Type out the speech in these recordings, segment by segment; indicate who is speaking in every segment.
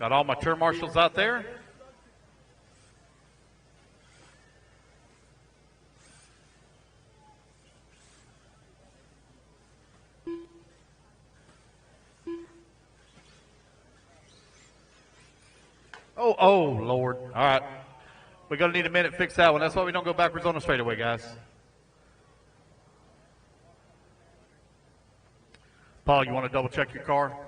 Speaker 1: Got all my tour marshals out there. Oh, Lord. All right. We're going to need a minute to fix that one. That's why we don't go backwards on the straightaway, guys. Paul, you want to double check your car?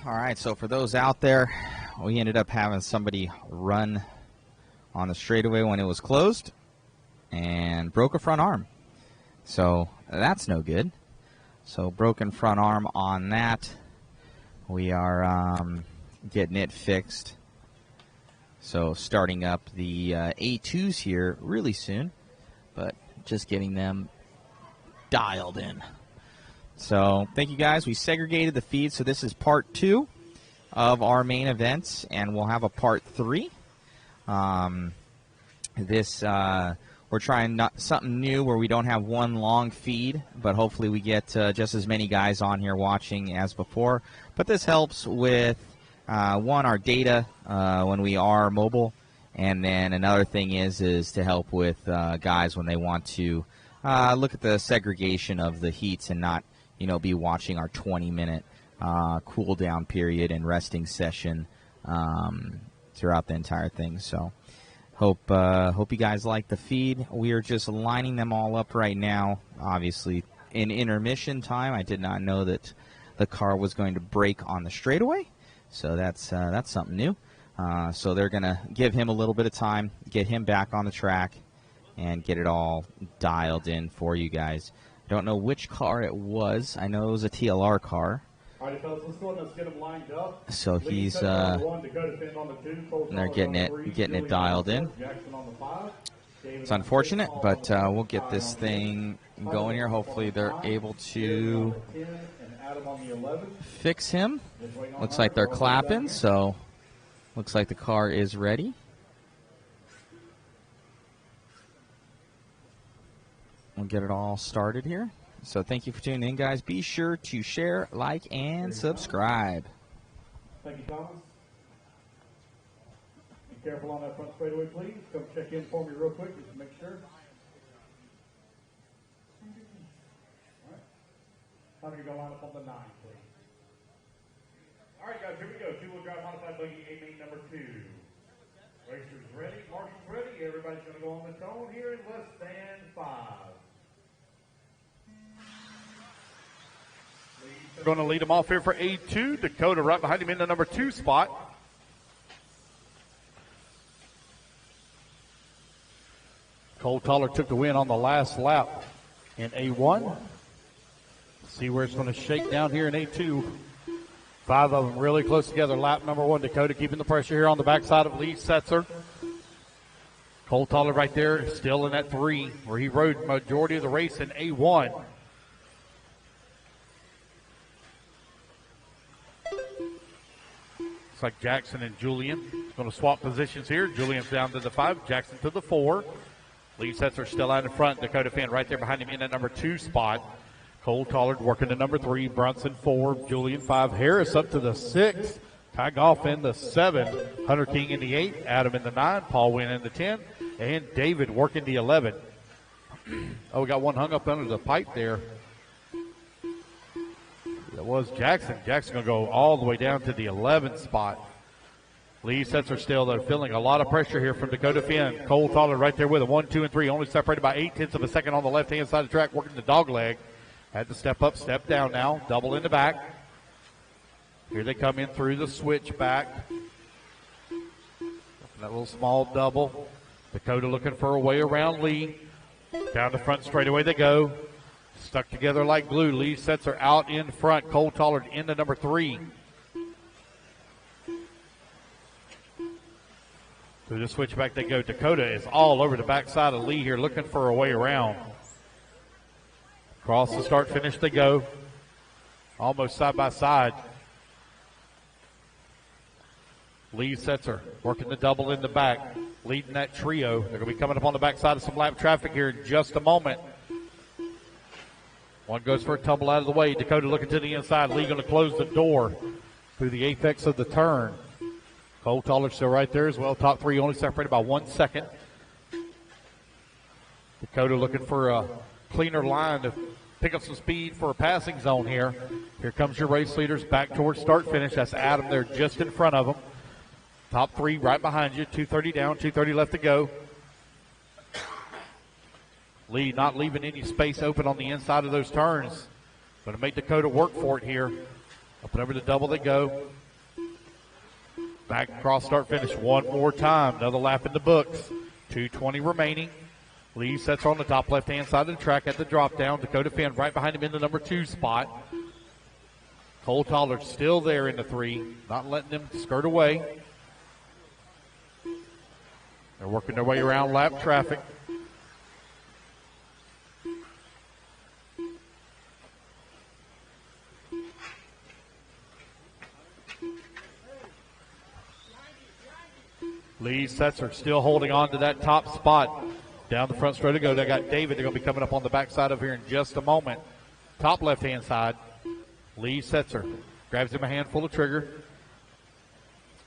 Speaker 2: All right, so for those out there, we ended up having somebody run on the straightaway when it was closed and broke a front arm. So that's no good. So broken front arm on that. We are getting it fixed. So starting up the A2s here really soon, but just getting them dialed in. So thank you guys. We segregated the feed, so this is part 2 of our main events, and we'll have a part 3. We're trying something new where we don't have one long feed, but hopefully we get just as many guys on here watching as before. But this helps with, one, our data when we are mobile, and then another thing is to help with guys when they want to look at the segregation of the heats and not be watching our 20-minute cool down period and resting session throughout the entire thing. So hope you guys like the feed. We are just lining them all up right now. Obviously, in intermission time, I did not know that the car was going to break on the straightaway. So that's something new. So they're going to give him a little bit of time, get him back on the track, and get it all dialed in for you guys. Don't know which car it was. I know it was a TLR car.
Speaker 1: All right, fellas, let's go ahead and let's get them lined up.
Speaker 2: So he's and they're getting it dialed in. It's unfortunate, but we'll get this thing going here. Hopefully they're able to fix him. Looks like they're clapping, so looks like the car is ready. We'll get it all started here. So thank you for tuning in, guys. Be sure to share, like, and subscribe.
Speaker 1: Thank you, Thomas. Be careful on that front straightaway, please. Come check in for me real quick just to make sure. All right. How many go line up on the 9, please? All right, guys, here we go. Two-wheel drive modified buggy, A-main number 2. Racers ready, marshals ready. Everybody's going to go on the cone here in less than 5. We're going to lead them off here for A2. Dakota right behind him in the number 2 spot. Cole Toller took the win on the last lap in A1. See where it's going to shake down here in A2. 5 of them really close together. Lap number 1, Dakota keeping the pressure here on the backside of Lee Setzer. Cole Toller right there, still in that 3, where he rode majority of the race in A1. Looks like Jackson and Julian going to swap positions here. Julian's down to the 5, Jackson to the 4. Lee Setzer still out in front. Dakota Finn right there behind him in that number 2 spot. Cole Tollard working the number 3, Brunson 4, Julian 5, Harris up to the 6, Ty Goff in the 7, Hunter King in the 8, Adam in the 9, Paul Wynn in the 10, and David working the 11. Oh, we got one hung up under the pipe there. That was Jackson. Jackson going to go all the way down to the 11th spot. Lee Setzer still, they're feeling a lot of pressure here from Dakota Finn. Cole Tollard right there with him, 1, 2, and 3, only separated by 0.8 of a second on the left-hand side of the track, working the dog leg. Had to step up, step down now, double in the back. Here they come in through the switch back. That little small double. Dakota looking for a way around Lee. Down the front straightaway they go. Stuck together like glue. Lee sets her out in front. Cole Tollard into number 3. Through the switchback they go. Dakota is all over the backside of Lee here looking for a way around. Across the start finish they go. Almost side by side. Lee sets her, working the double in the back, leading that trio. They're going to be coming up on the backside of some lap traffic here in just a moment. One goes for a tumble out of the way. Dakota looking to the inside. Lee going to close the door through the apex of the turn. Cole Tollard still right there as well. Top 3 only separated by 1 second. Dakota looking for a cleaner line to pick up some speed for a passing zone here. Here comes your race leaders back towards start finish. That's Adam there just in front of them. Top 3 right behind you. 2:30 down, 2:30 left to go. Lee not leaving any space open on the inside of those turns. Going to make Dakota work for it here. Up and over the double they go. Back across start finish one more time. Another lap in the books. 2:20 remaining. Lee sets her on the top left-hand side of the track at the drop down. Dakota Finn right behind him in the number 2 spot. Cole Tollard still there in the 3, not letting them skirt away. They're working their way around lap traffic. Lee Setzer still holding on to that top spot. Down the front straight to go. They got David. They're going to be coming up on the backside of here in just a moment. Top left-hand side. Lee Setzer grabs him a handful of trigger.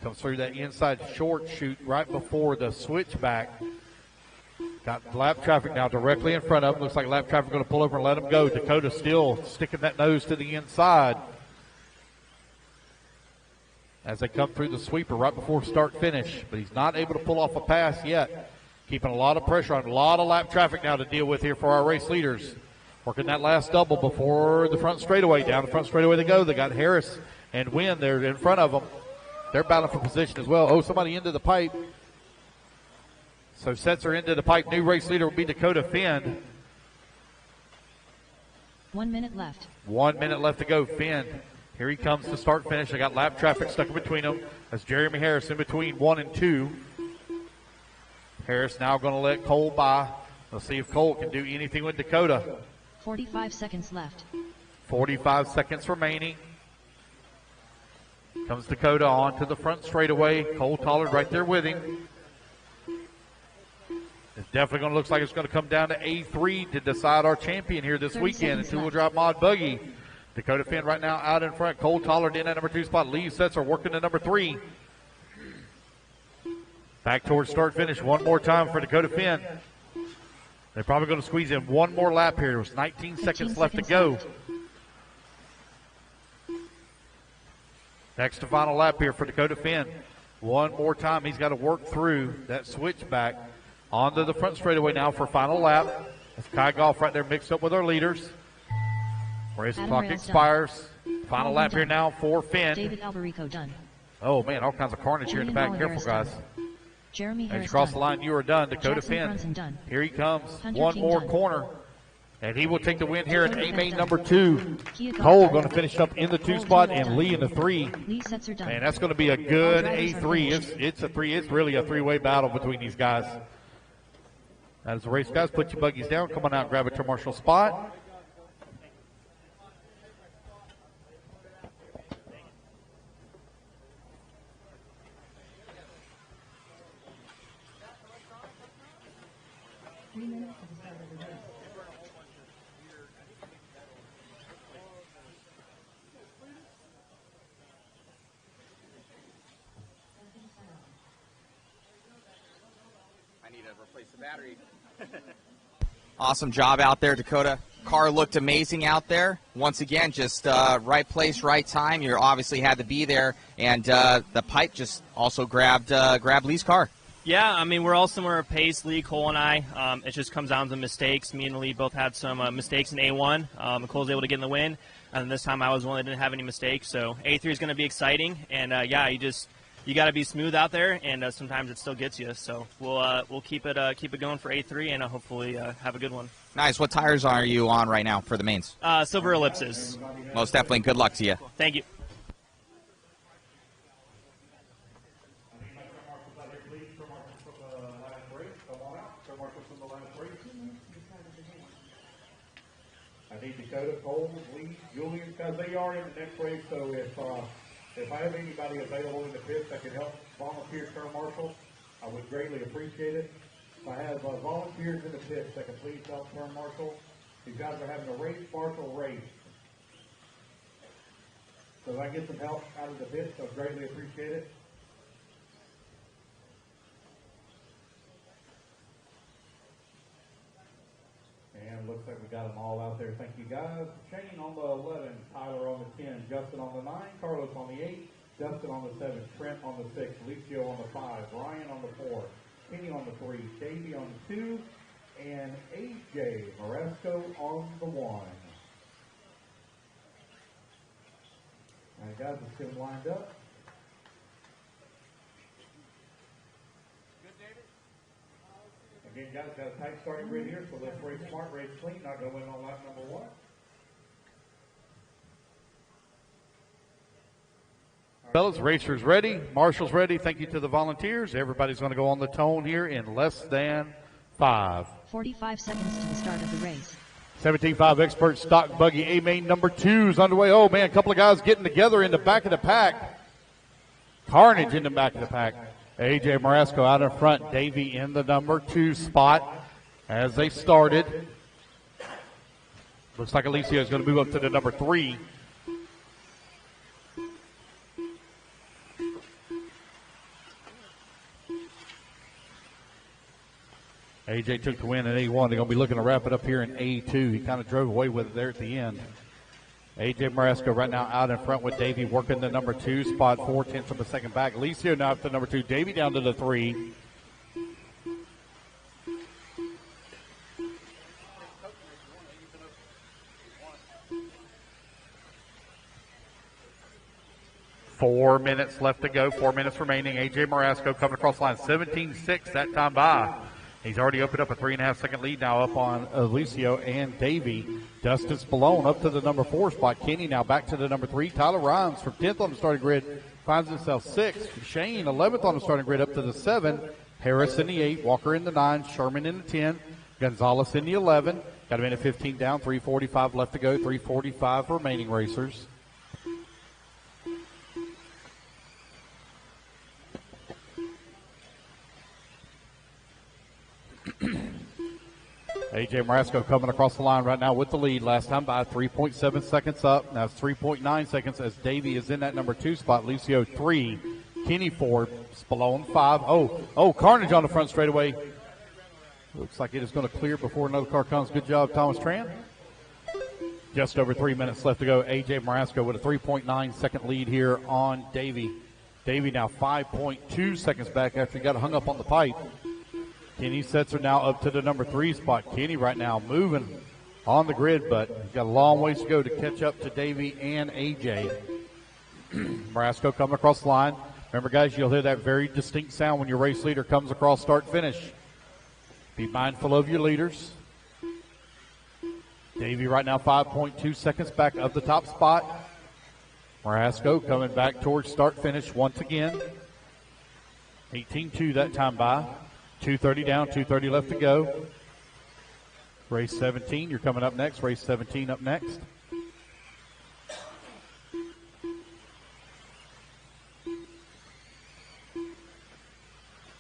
Speaker 1: Comes through that inside short chute right before the switchback. Got lap traffic now directly in front of him. Looks like lap traffic going to pull over and let him go. Dakota still sticking that nose to the inside as they come through the sweeper right before start finish. But he's not able to pull off a pass yet. Keeping a lot of pressure on, a lot of lap traffic now to deal with here for our race leaders. Working that last double before the front straightaway. Down the front straightaway they go. They got Harris and Wynn there in front of them. They're battling for position as well. Oh, somebody into the pipe. So sets her into the pipe. New race leader will be Dakota Finn.
Speaker 3: 1 minute left.
Speaker 1: 1 minute left to go. Finn. Here he comes to start finish. They got lap traffic stuck in between them. That's Jeremy Harris in between 1 and 2. Harris now going to let Cole by. Let's see if Cole can do anything with Dakota.
Speaker 3: 45 seconds left.
Speaker 1: 45 seconds remaining. Comes Dakota on to the front straightaway. Cole Tollard right there with him. It's definitely going to look like it's going to come down to A3 to decide our champion here this weekend in two-wheel drive mod buggy. Dakota Finn right now out in front. Cole Tollard in at number 2 spot. Lee Setzer working to number 3. Back towards start finish one more time for Dakota Finn. They're probably going to squeeze in one more lap here. There's 19 seconds left to go. Next to final lap here for Dakota Finn. One more time. He's got to work through that switchback onto the front straightaway now for final lap. That's Kai Goff right there mixed up with our leaders. Race clock expires. Final lap here now for Finn.
Speaker 3: David Alberico done.
Speaker 1: Oh, man, all kinds of carnage here in the back. Careful, guys.
Speaker 3: Jeremy Harris
Speaker 1: As you cross
Speaker 3: done.
Speaker 1: the line, you are done. Dakota
Speaker 3: Jackson
Speaker 1: Finn.
Speaker 3: Brunson done.
Speaker 1: Here he comes.
Speaker 3: Hunter
Speaker 1: One
Speaker 3: King
Speaker 1: more
Speaker 3: done.
Speaker 1: corner. And he will take the win here in
Speaker 3: Dakota
Speaker 1: A
Speaker 3: Finn
Speaker 1: main
Speaker 3: done.
Speaker 1: number 2.
Speaker 3: Kia Goff
Speaker 1: Cole
Speaker 3: done.
Speaker 1: going to finish up in the 2
Speaker 3: Cole
Speaker 1: spot
Speaker 3: Tollard
Speaker 1: and
Speaker 3: done.
Speaker 1: Lee in the 3.
Speaker 3: Lee Setzer done.
Speaker 1: Man, that's going to be a good
Speaker 3: All drivers are
Speaker 1: A3.
Speaker 3: finished.
Speaker 1: It's really a 3-way battle between these guys. As the race guys, put your buggies down. Come on out and grab a turn marshal spot.
Speaker 2: Awesome job out there, Dakota. Car looked amazing out there. Once again, just right place, right time. You obviously had to be there, and the pipe just also grabbed Lee's car.
Speaker 4: Yeah, I mean, we're all similar pace, Lee, Cole, and I. It just comes down to mistakes. Me and Lee both had some mistakes in A1. Cole's able to get in the win, and this time I was one that didn't have any mistakes. So A3 is going to be exciting, and yeah, you just you got to be smooth out there, and sometimes it still gets you. So we'll keep it going for A3, and hopefully have a good one.
Speaker 2: Nice. What tires are you on right now for the mains?
Speaker 4: Silver Ellipses.
Speaker 2: Most definitely. Good luck to you.
Speaker 4: Thank you.
Speaker 1: I need Dakota, Cole, Lee, Julian, because they are in the next race. So if I have anybody available in the pits that can help volunteer turn marshal, I would greatly appreciate it. If I have volunteers in the pits that can please help turn marshal, these guys are having a race marshal race. So if I get some help out of the pits, I'd greatly appreciate it. And looks like we got them all out there. Thank you, guys. Shane on the 11, Tyler on the 10, Justin on the 9, Carlos on the 8, Justin on the 7, Trent on the 6, Lucio on the 5, Ryan on the 4, Kenny on the 3, Davey on the 2, and AJ Moresco on the 1. All right, guys, let's get them lined up. Again, guys, got a tight starting grid here, so let's race smart, race clean, not go in on lap number 1. Fellas, racers ready, marshals ready. Thank you to the volunteers. Everybody's going to go on the tone here in less than 5.
Speaker 3: 45 seconds to the start of the race.
Speaker 1: 17.5 Expert Stock Buggy A main number 2 is underway. Oh, man, a couple of guys getting together in the back of the pack. Carnage in the back of the pack. AJ Moresco out in front. Davey in the number 2 spot as they started. Looks like Alicia is going to move up to the number 3. AJ took the win in A1. They're going to be looking to wrap it up here in A2. He kind of drove away with it there at the end. AJ Moresco right now out in front with Davey working the number 2 spot, 4/10 of a second back. Alicia now up to number 2. Davey down to the 3. Four minutes left to go. 4 minutes remaining. AJ Moresco coming across the line. 17.6 that time by. He's already opened up a 3.5 second lead now up on Alicio and Davey. Dustin Spallone up to the number 4 spot. Kenny now back to the number 3. Tyler Rhymes from 10th on the starting grid finds himself 6th. Shane 11th on the starting grid up to the 7. Harris in the 8. Walker in the 9. Sherman in the 10. Gonzalez in the 11. Got a minute 15 down. 3:45 left to go. 3:45 remaining racers. AJ Moresco coming across the line right now with the lead. Last time by 3.7 seconds up. Now it's 3.9 seconds as Davey is in that number 2 spot. Lucio 3. Kenny 4. Spallone 5. Oh, Carnage on the front straightaway. Looks like it is going to clear before another car comes. Good job, Thomas Tran. Just over 3 minutes left to go. AJ Moresco with a 3.9 second lead here on Davey. Davey now 5.2 seconds back after he got hung up on the pipe. Kenny Setzer now up to the number 3 spot. Kenny right now moving on the grid, but he's got a long ways to go to catch up to Davey and AJ. Moresco coming across the line. Remember, guys, you'll hear that very distinct sound when your race leader comes across start-finish. Be mindful of your leaders. Davey right now 5.2 seconds back of the top spot. Moresco coming back towards start-finish once again. 18.2 that time by. 2:30 down, 2:30 left to go. Race 17, you're coming up next. Race 17 up next.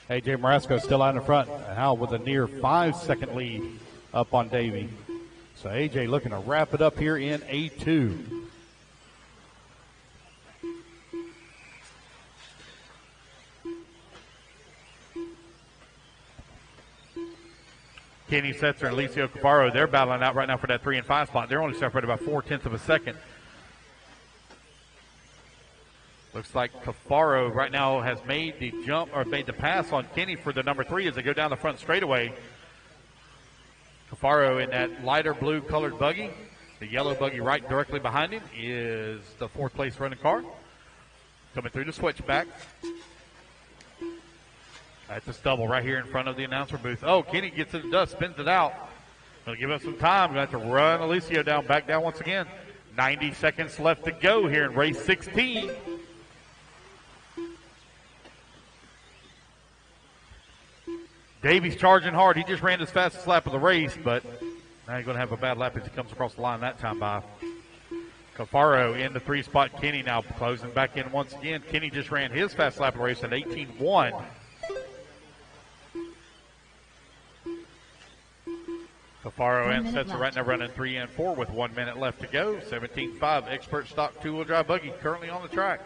Speaker 1: AJ Moresco still out in front. Hal with a near 5 second lead up on Davey. So AJ looking to wrap it up here in A2. Kenny Setzer and Alicio Cabarro, they're battling out right now for that 3 and 5 spot. They're only separated about 4/10 of a second. Looks like Cabarro right now has made the jump or made the pass on Kenny for the number 3 as they go down the front straightaway. Cabarro in that lighter blue colored buggy. The yellow buggy right directly behind him is the 4th place running car. Coming through the switchback. That's a stubble right here in front of the announcer booth. Oh, Kenny gets in the dust, spins it out. Going to give us some time. Going to have to run Alicio down, back down once again. 90 seconds left to go here in race 16. Davies charging hard. He just ran his fastest lap of the race, but now he's going to have a bad lap as he comes across the line that time by. Cafaro in the 3-spot. Kenny now closing back in once again. Kenny just ran his fast lap of the race at 18.1. Cafaro in sets it right now running 3 and 4 with 1 minute left to go. 17.5 expert stock 2-wheel drive buggy currently on the track.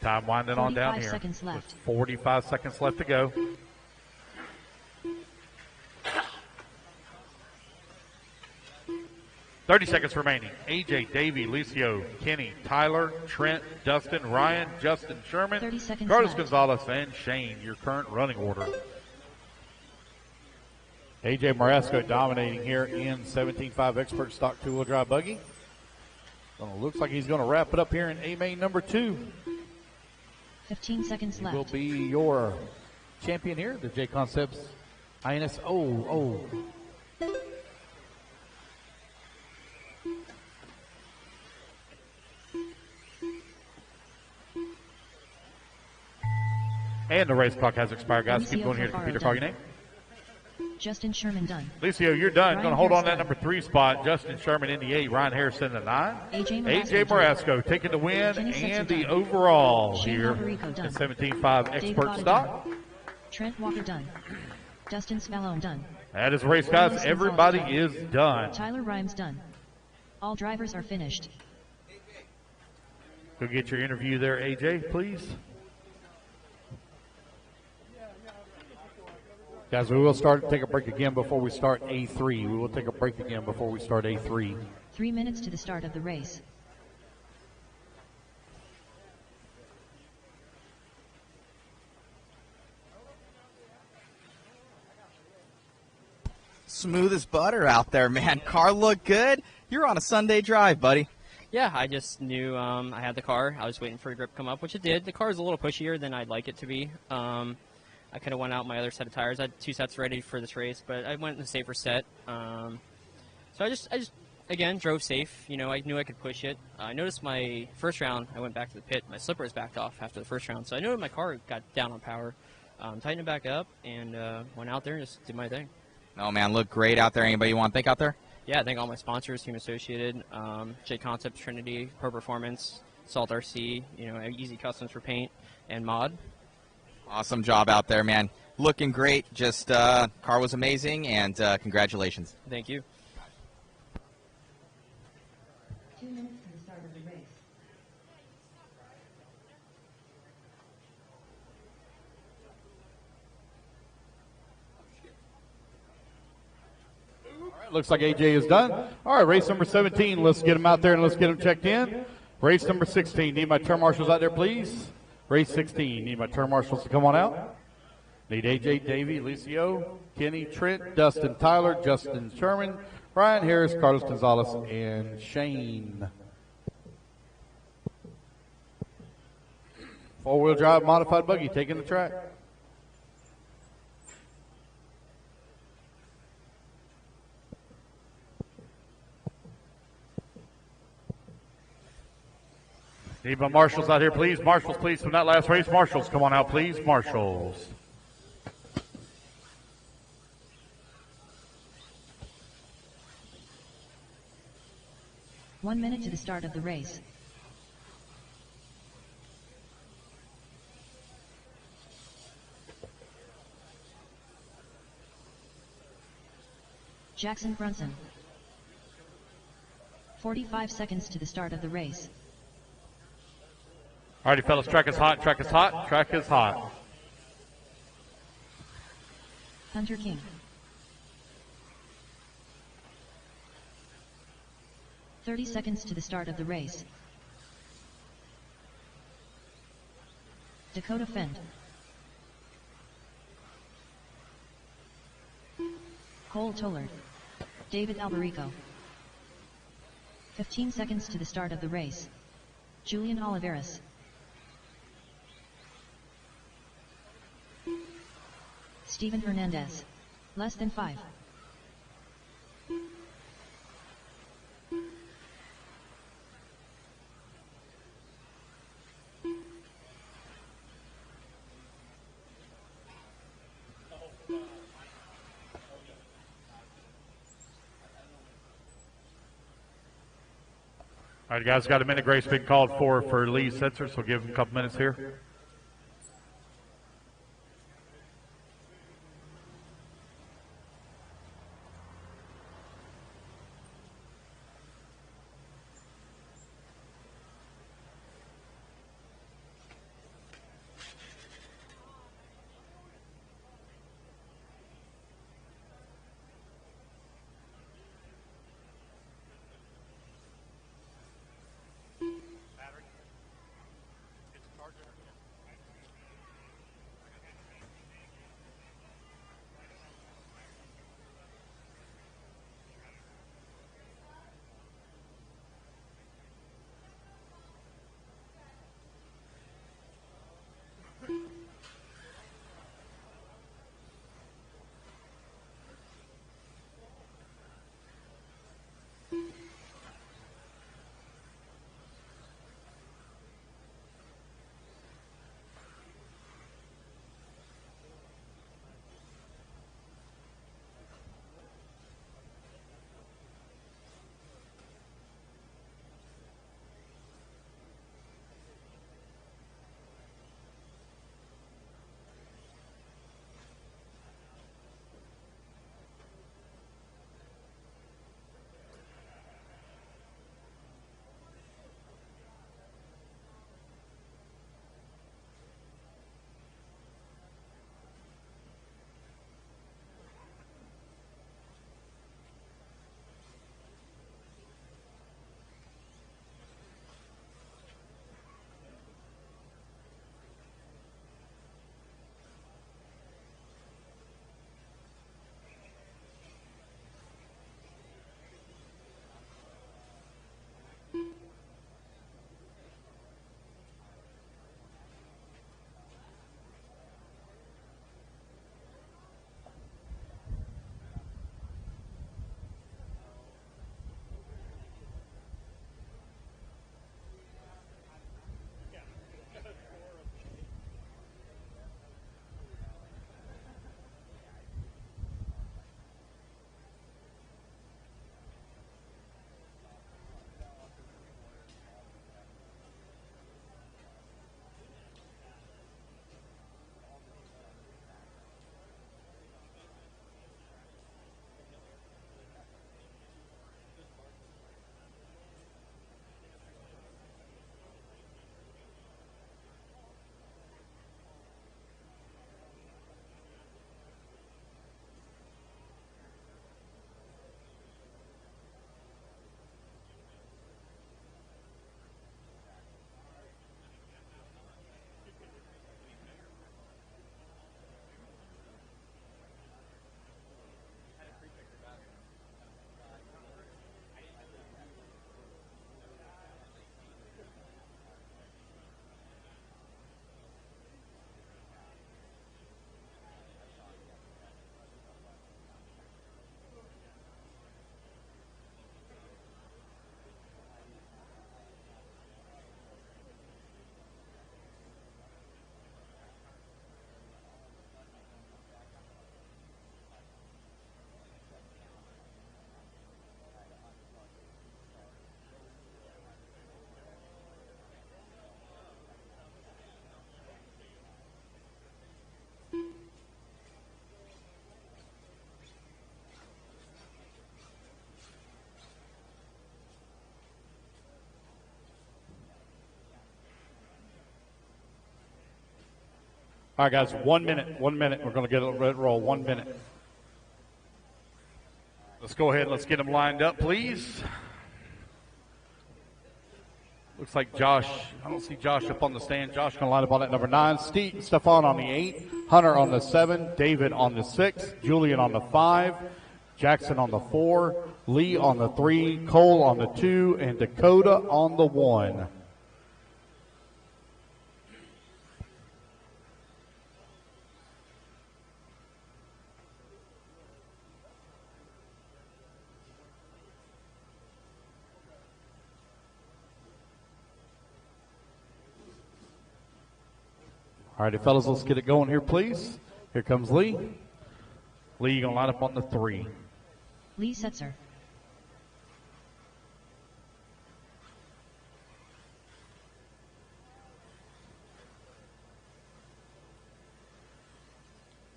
Speaker 1: Time winding on down here.
Speaker 3: 45 seconds left.
Speaker 1: 45 seconds left to go. $30 seconds remaining. AJ, Davey, Lucio, Kenny, Tyler, Trent, Dustin, Ryan, Justin Sherman,
Speaker 3: 30 seconds
Speaker 1: Carlos
Speaker 3: left.
Speaker 1: Gonzalez, and Shane, your current running order. AJ Marasco dominating here in 17.5 expert stock 2-wheel drive buggy. Well, looks like he's going to wrap it up here in A-main number 2.
Speaker 3: 15 seconds
Speaker 1: He
Speaker 3: left.
Speaker 1: will be your champion here, the JConcepts INS. Oh. And the race clock has expired, guys. Keep going here to computer. Call your name.
Speaker 3: Justin Sherman done.
Speaker 1: Lucio, you're done.
Speaker 3: Ryan
Speaker 1: Going to hold on
Speaker 3: Harrison.
Speaker 1: that number 3 spot. Justin Sherman in the 8. Ryan Harrison in the 9.
Speaker 3: AJ
Speaker 1: Marasco taking the win
Speaker 3: Kenny Setzer
Speaker 1: and the
Speaker 3: done.
Speaker 1: overall
Speaker 3: Shane
Speaker 1: here
Speaker 3: Alberico done.
Speaker 1: at 17.5
Speaker 3: David
Speaker 1: expert
Speaker 3: Botto
Speaker 1: stock.
Speaker 3: done. Trent Walker done. Dustin Spallone done.
Speaker 1: That is the race, guys.
Speaker 3: Carlos
Speaker 1: Everybody
Speaker 3: Gonzalez
Speaker 1: is done.
Speaker 3: Tyler Rhymes done. All drivers are finished.
Speaker 1: Go get your interview there, AJ, please. Guys, we will take a break again before we start A3. We will take a break again before we start A3.
Speaker 3: 3 minutes to the start of the race.
Speaker 2: Smooth as butter out there, man. Car looked good. You're on a Sunday drive, buddy.
Speaker 4: Yeah, I just knew I had the car. I was waiting for a grip to come up, which it did. The car is a little pushier than I'd like it to be. I could have went out my other set of tires. I had 2 sets ready for this race, but I went in the safer set. So I just again drove safe. You know, I knew I could push it. I noticed my first round, I went back to the pit. My slippers backed off after the first round, so I knew my car got down on power. Tightened it back up and went out there and just did my thing.
Speaker 2: Oh, man, look great out there. Anybody you want to thank out there?
Speaker 4: Yeah, I thank all my sponsors, Team Associated, JConcepts, Trinity, Pro Performance, Salt RC, you know, Easy Customs for paint, and Mod.
Speaker 2: Awesome job out there, man. Looking great. Just car was amazing, and congratulations.
Speaker 4: Thank you.
Speaker 3: 2 minutes to the start of the race.
Speaker 1: Looks like AJ is done. All right, race number 17. Let's get him out there and let's get him checked in. Race number 16. Need my turn marshals out there, please. Race 16. Need my turn marshals to come on out. Need AJ, Davey, Lucio, Kenny, Trent, Dustin, Tyler, Justin Sherman, Ryan Harris, Carlos Gonzalez, and Shane. 4-wheel drive modified buggy taking the track. Need my marshals out here, please. Marshals, please, from that last race. Marshals, come on out, please. Marshals.
Speaker 3: One minute to the start of the race. Jackson Brunson. 45 seconds to the start of the race.
Speaker 1: Alrighty, fellas, track is hot, track is hot, track is hot.
Speaker 3: Hunter King. "30 seconds to the start of the race. Dakota Fend. Cole Tollard. David Alberico. 15 seconds to the start of the race. Julian Oliveras. Steven Hernandez. Less than 5.
Speaker 1: All right, guys, got a minute grace being called for Lee Setzer, so give him a couple minutes here. All right, guys, 1 minute. 1 minute. We're going to get a red roll. 1 minute. Let's go ahead. Let's get them lined up, please. Looks like Josh. I don't see Josh up on the stand. Josh going to line up on that number 9. Stefan on the 8. Hunter on the 7. David on the 6. Julian on the 5. Jackson on the 4. Lee on the 3, Cole on the 2, and Dakota on the 1. All righty, fellas, let's get it going here, please. Here comes Lee. Lee, you're going to line up on the 3.
Speaker 3: Lee Setzer.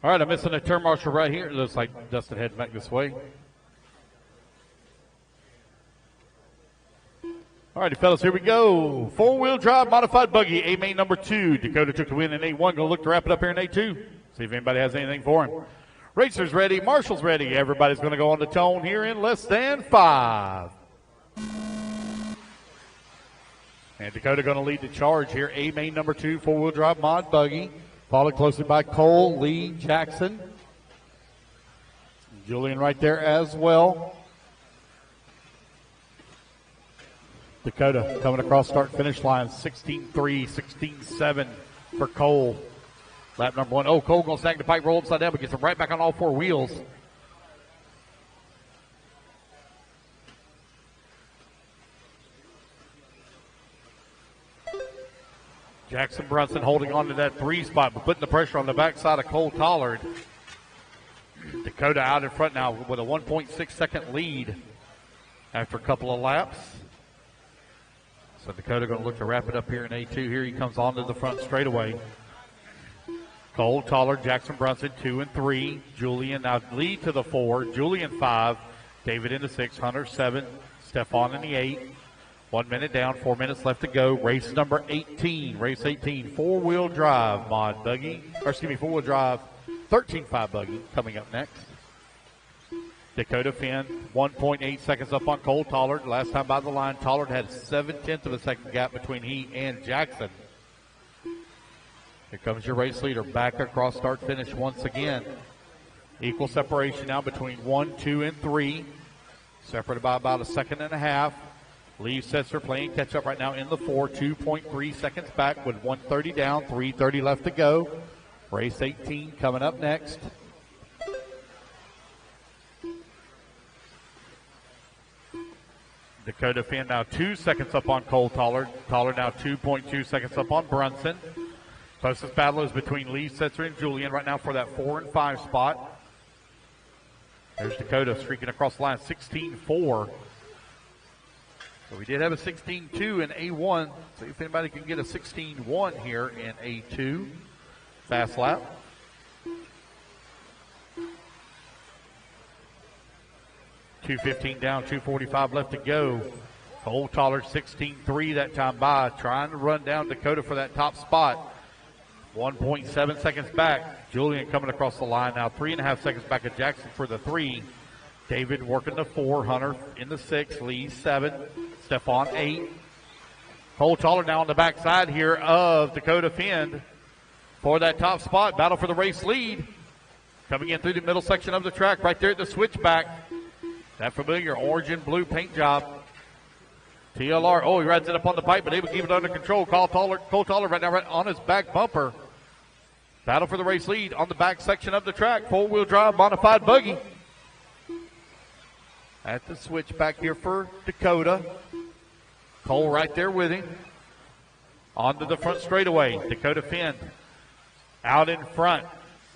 Speaker 1: All right, I'm missing a turn marshal right here. It looks like Dustin heading back this way. All righty, fellas, here we go. Four-wheel drive modified buggy, A main number 2. Dakota took the win in A1. Going to look to wrap it up here in A2. See if anybody has anything for him. Racers ready. Marshall's ready. Everybody's going to go on the tone here in less than 5. And Dakota going to lead the charge here. A main number 2, four-wheel drive mod buggy. Followed closely by Cole, Lee, Jackson. Julian right there as well. Dakota coming across start-finish line, 16-3, 16-7 for Cole. Lap number 1. Oh, Cole going to snag the pipe, roll upside down, but gets him right back on all 4 wheels. Jackson Brunson holding on to that 3 spot, but putting the pressure on the backside of Cole Tollard. Dakota out in front now with a 1.6 second lead after a couple of laps. So Dakota going to look to wrap it up here in A2. Here he comes onto the front straightaway. Cole, Tollard, Jackson Brunson, 2 and 3. Julian now lead to the 4. Julian 5. David in the 6. Hunter 7. Stefan in the 8. 1 minute down, 4 minutes left to go. Race number 18. Race 18. Four-wheel drive mod buggy. Or excuse me, four-wheel drive 13.5 buggy coming up next. Dakota Finn, 1.8 seconds up on Cole Tollard. Last time by the line, Tollard had 0.7 of a second gap between he and Jackson. Here comes your race leader back across start finish once again. Equal separation now between 1, 2, and 3. Separated by about a second and a half. Lee Setzer playing catch up right now in the 4, 2.3 seconds back with 1:30 down, 3:30 left to go. Race 18 coming up next. Dakota Finn now 2 seconds up on Cole Tollard. Tollard now 2.2 seconds up on Brunson. Closest battle is between Lee Setzer and Julian right now for that 4 and 5 spot. There's Dakota streaking across the line, 16-4. So we did have a 16-2 in A1. See if anybody can get a 16-1 here in A2. Fast lap. .215 down, 2:45 left to go. Cole Tollard 16-3 that time by, trying to run down Dakota for that top spot. 1.7 seconds back. Julian coming across the line now, 3.5 seconds back of Jackson for the 3. David working the 4, Hunter in the 6, Lee 7, Stefan 8. Cole Tollard now on the backside here of Dakota Finn for that top spot. Battle for the race lead. Coming in through the middle section of the track right there at the switchback. That familiar orange and blue paint job. TLR, oh, he rides it up on the pipe, but able to keep it under control. Cole Tollard right now right on his back bumper. Battle for the race lead on the back section of the track. Four-wheel drive modified buggy. At the switchback here for Dakota. Cole right there with him. Onto the front straightaway. Dakota Finn out in front.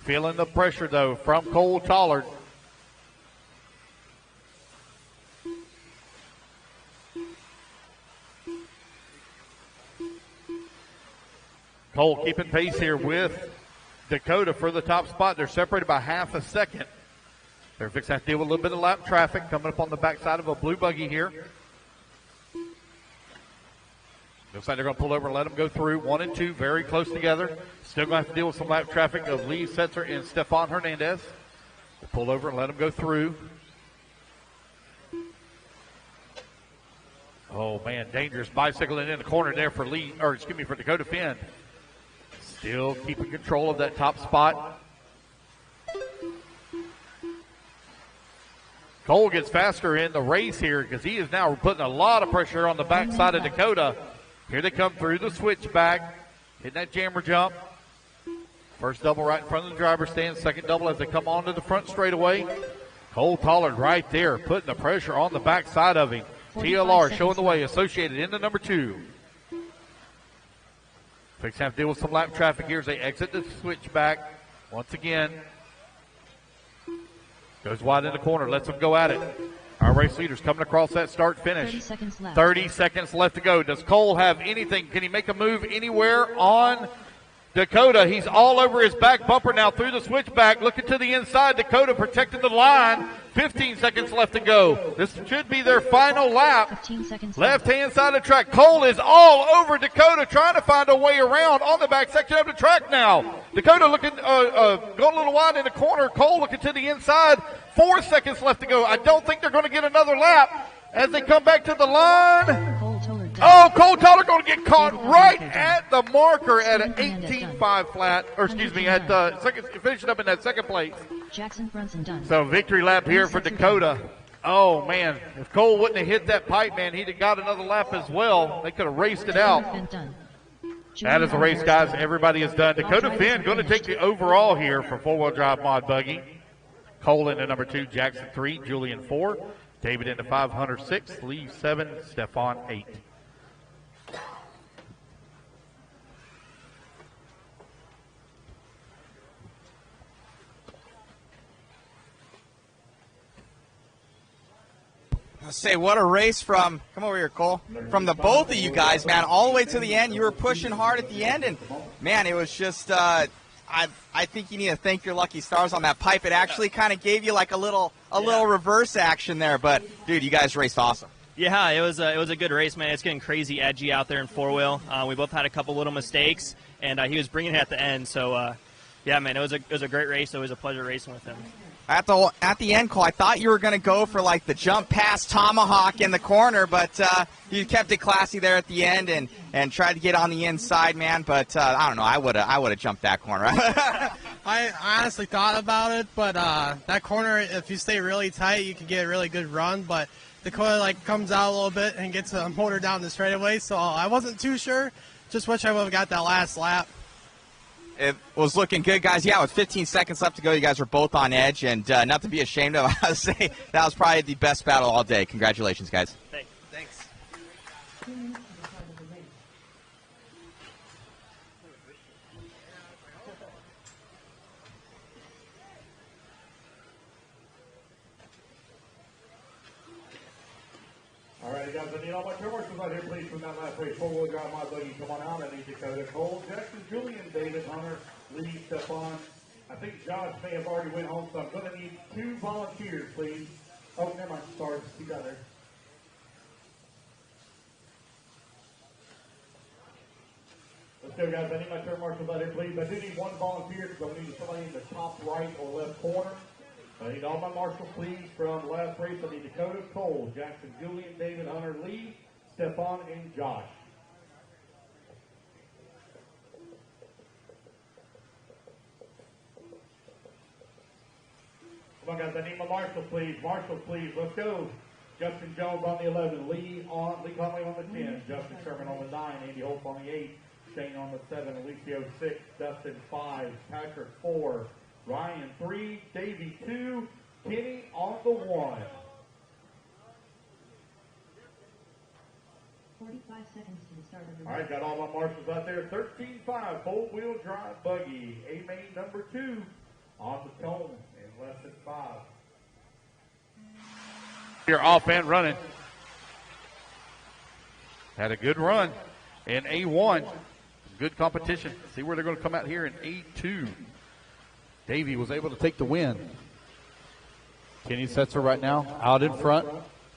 Speaker 1: Feeling the pressure, though, from Cole Tollard. Cole keeping pace here with Dakota for the top spot. They're separated by half a second. They're fixing to have to deal with a little bit of lap traffic coming up on the backside of a blue buggy here. Looks like they're going to pull over and let them go through. 1 and 2 very close together. Still going to have to deal with some lap traffic of Lee Setzer and Stefan Hernandez. We'll pull over and let them go through. Oh, man, dangerous bicycling in the corner there for for Dakota Finn. Still keeping control of that top spot. Cole gets faster in the race here because he is now putting a lot of pressure on the backside of Dakota. Here they come through the switchback, hitting that jammer jump. First double right in front of the driver's stand. Second double as they come onto the front straightaway. Cole Tollard right there, putting the pressure on the backside of him. TLR showing the way, associated into number 2. Fix have to deal with some lap traffic here as they exit the switchback. Once again, goes wide in the corner, lets them go at it. Our race leaders coming across that start finish.
Speaker 3: 30 seconds left.
Speaker 1: 30 seconds left to go. Does Cole have anything? Can he make a move anywhere on Dakota? He's all over his back bumper now through the switchback, looking to the inside. Dakota protecting the line. 15 seconds left to go. This should be their final lap.
Speaker 3: 15 seconds
Speaker 1: Left-hand side of the track. Cole is all over Dakota, trying to find a way around on the back section of the track now. Dakota looking, going a little wide in the corner. Cole looking to the inside. 4 seconds left to go. I don't think they're going to get another lap as they come back to the line. Oh, Cole Tollard going to get caught right at the marker at an 18.5 flat, or excuse me, at second, finishing up in that second place.
Speaker 3: Jackson Brunson done.
Speaker 1: So victory lap here for Dakota. Oh, man, if Cole wouldn't have hit that pipe, man, he'd have got another lap as well. They could have raced it out. That is a race, guys. Everybody is done. Dakota Finn going to take the overall here for four-wheel drive mod buggy. Cole into number 2, Jackson 3, Julian 4, David into 5, Hunter 6, Lee 7, Stefan 8.
Speaker 2: Say, what a race from, come over here, Cole, from the both of you guys, man, all the way to the end. You were pushing hard at the end, and, man, it was just, I think you need to thank your lucky stars on that pipe. It actually kind of gave you like a little reverse action there, but, dude, you guys raced awesome.
Speaker 5: Yeah, it was a good race, man. It's getting crazy edgy out there in four-wheel. We both had a couple little mistakes, and he was bringing it at the end, so, yeah, man, it was a great race. It was a pleasure racing with him.
Speaker 2: At the end, Cole, I thought you were going to go for like the jump past tomahawk in the corner, but you kept it classy there at the end and tried to get on the inside, man. But I don't know, I would have jumped that corner.
Speaker 6: I honestly thought about it, but that corner, if you stay really tight, you can get a really good run. But Dakota like comes out a little bit and gets a motor down the straightaway, so I wasn't too sure. Just wish I would have got that last lap.
Speaker 2: It was looking good, guys. Yeah, with 15 seconds left to go, you guys were both on edge, and not to be ashamed of, I would say that was probably the best battle all day. Congratulations, guys.
Speaker 6: Thanks.
Speaker 1: All right, guys, I need all my turn marshals out here, please, from that last race. Four-wheel drive mod buggy, come on out. I need Dakota, Cole, Jackson, Julian, David, Hunter, Lee, Stefan. I think Josh may have already went home, so I'm going to need 2 volunteers, please. Oh, never mind, sorry. You got there. Let's go, guys. I need my turn marshals out here, please. I do need 1 volunteer because I need somebody in the top right or left corner. I need all my marshals, please, from last race. I need Dakota, Cole, Jackson, Julian, David, Hunter, Lee, Stefan, and Josh. Come on, guys. I need my marshals, please. Marshals, please. Let's go. Justin Jones on the 11. Lee Conley on the 10. Justin Sherman on the 9. Andy Hope on the 8. Shane on the 7. Alicio 6. Dustin 5. Patrick 4. Ryan 3, Davey 2, Kenny on the 1.
Speaker 3: 45 seconds to the start of the race.
Speaker 1: All right, got all my marshals out there. 13.5, four-wheel drive buggy. A-main number 2 on the cone in less than 5. You're off and running. Had a good run in A1. Good competition. See where they're going to come out here in A2. Davey was able to take the win. Kenny Setzer right now out in front.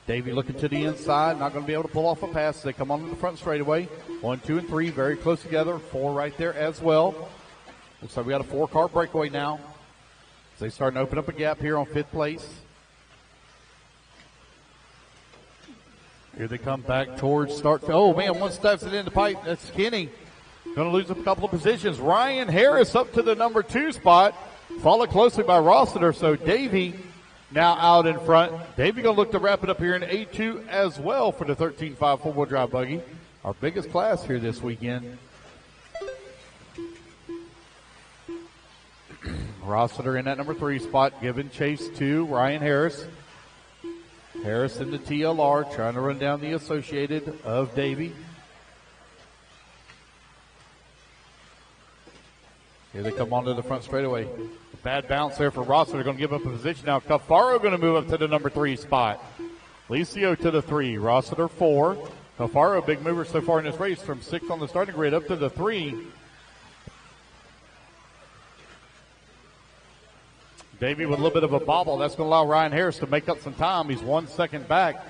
Speaker 1: Davey looking to the inside, not going to be able to pull off a pass. They come on to the front straightaway. 1, 2, and 3, very close together. 4 right there as well. Looks like we got a 4-car breakaway now. So they starting to open up a gap here on 5th place. Here they come back towards start. Oh, man, one steps it in the pipe. That's Kenny. Going to lose a couple of positions. Ryan Harris up to the number 2 spot. Followed closely by Rossiter. So Davey now out in front. Davey going to look to wrap it up here in A2 as well for the 13.5 four-wheel drive buggy. Our biggest class here this weekend. Rossiter in that number 3 spot, giving chase to Ryan Harris. Harris in the TLR, trying to run down the Associated of Davey. Here they come onto the front straightaway. Bad bounce there for Rossiter. Going to give up a position now. Cafaro going to move up to the number 3 spot. Licio to the 3. Rossiter 4. Cafaro, big mover so far in this race, from 6 on the starting grid up to the 3. Davey with a little bit of a bobble. That's going to allow Ryan Harris to make up some time. He's 1 second back.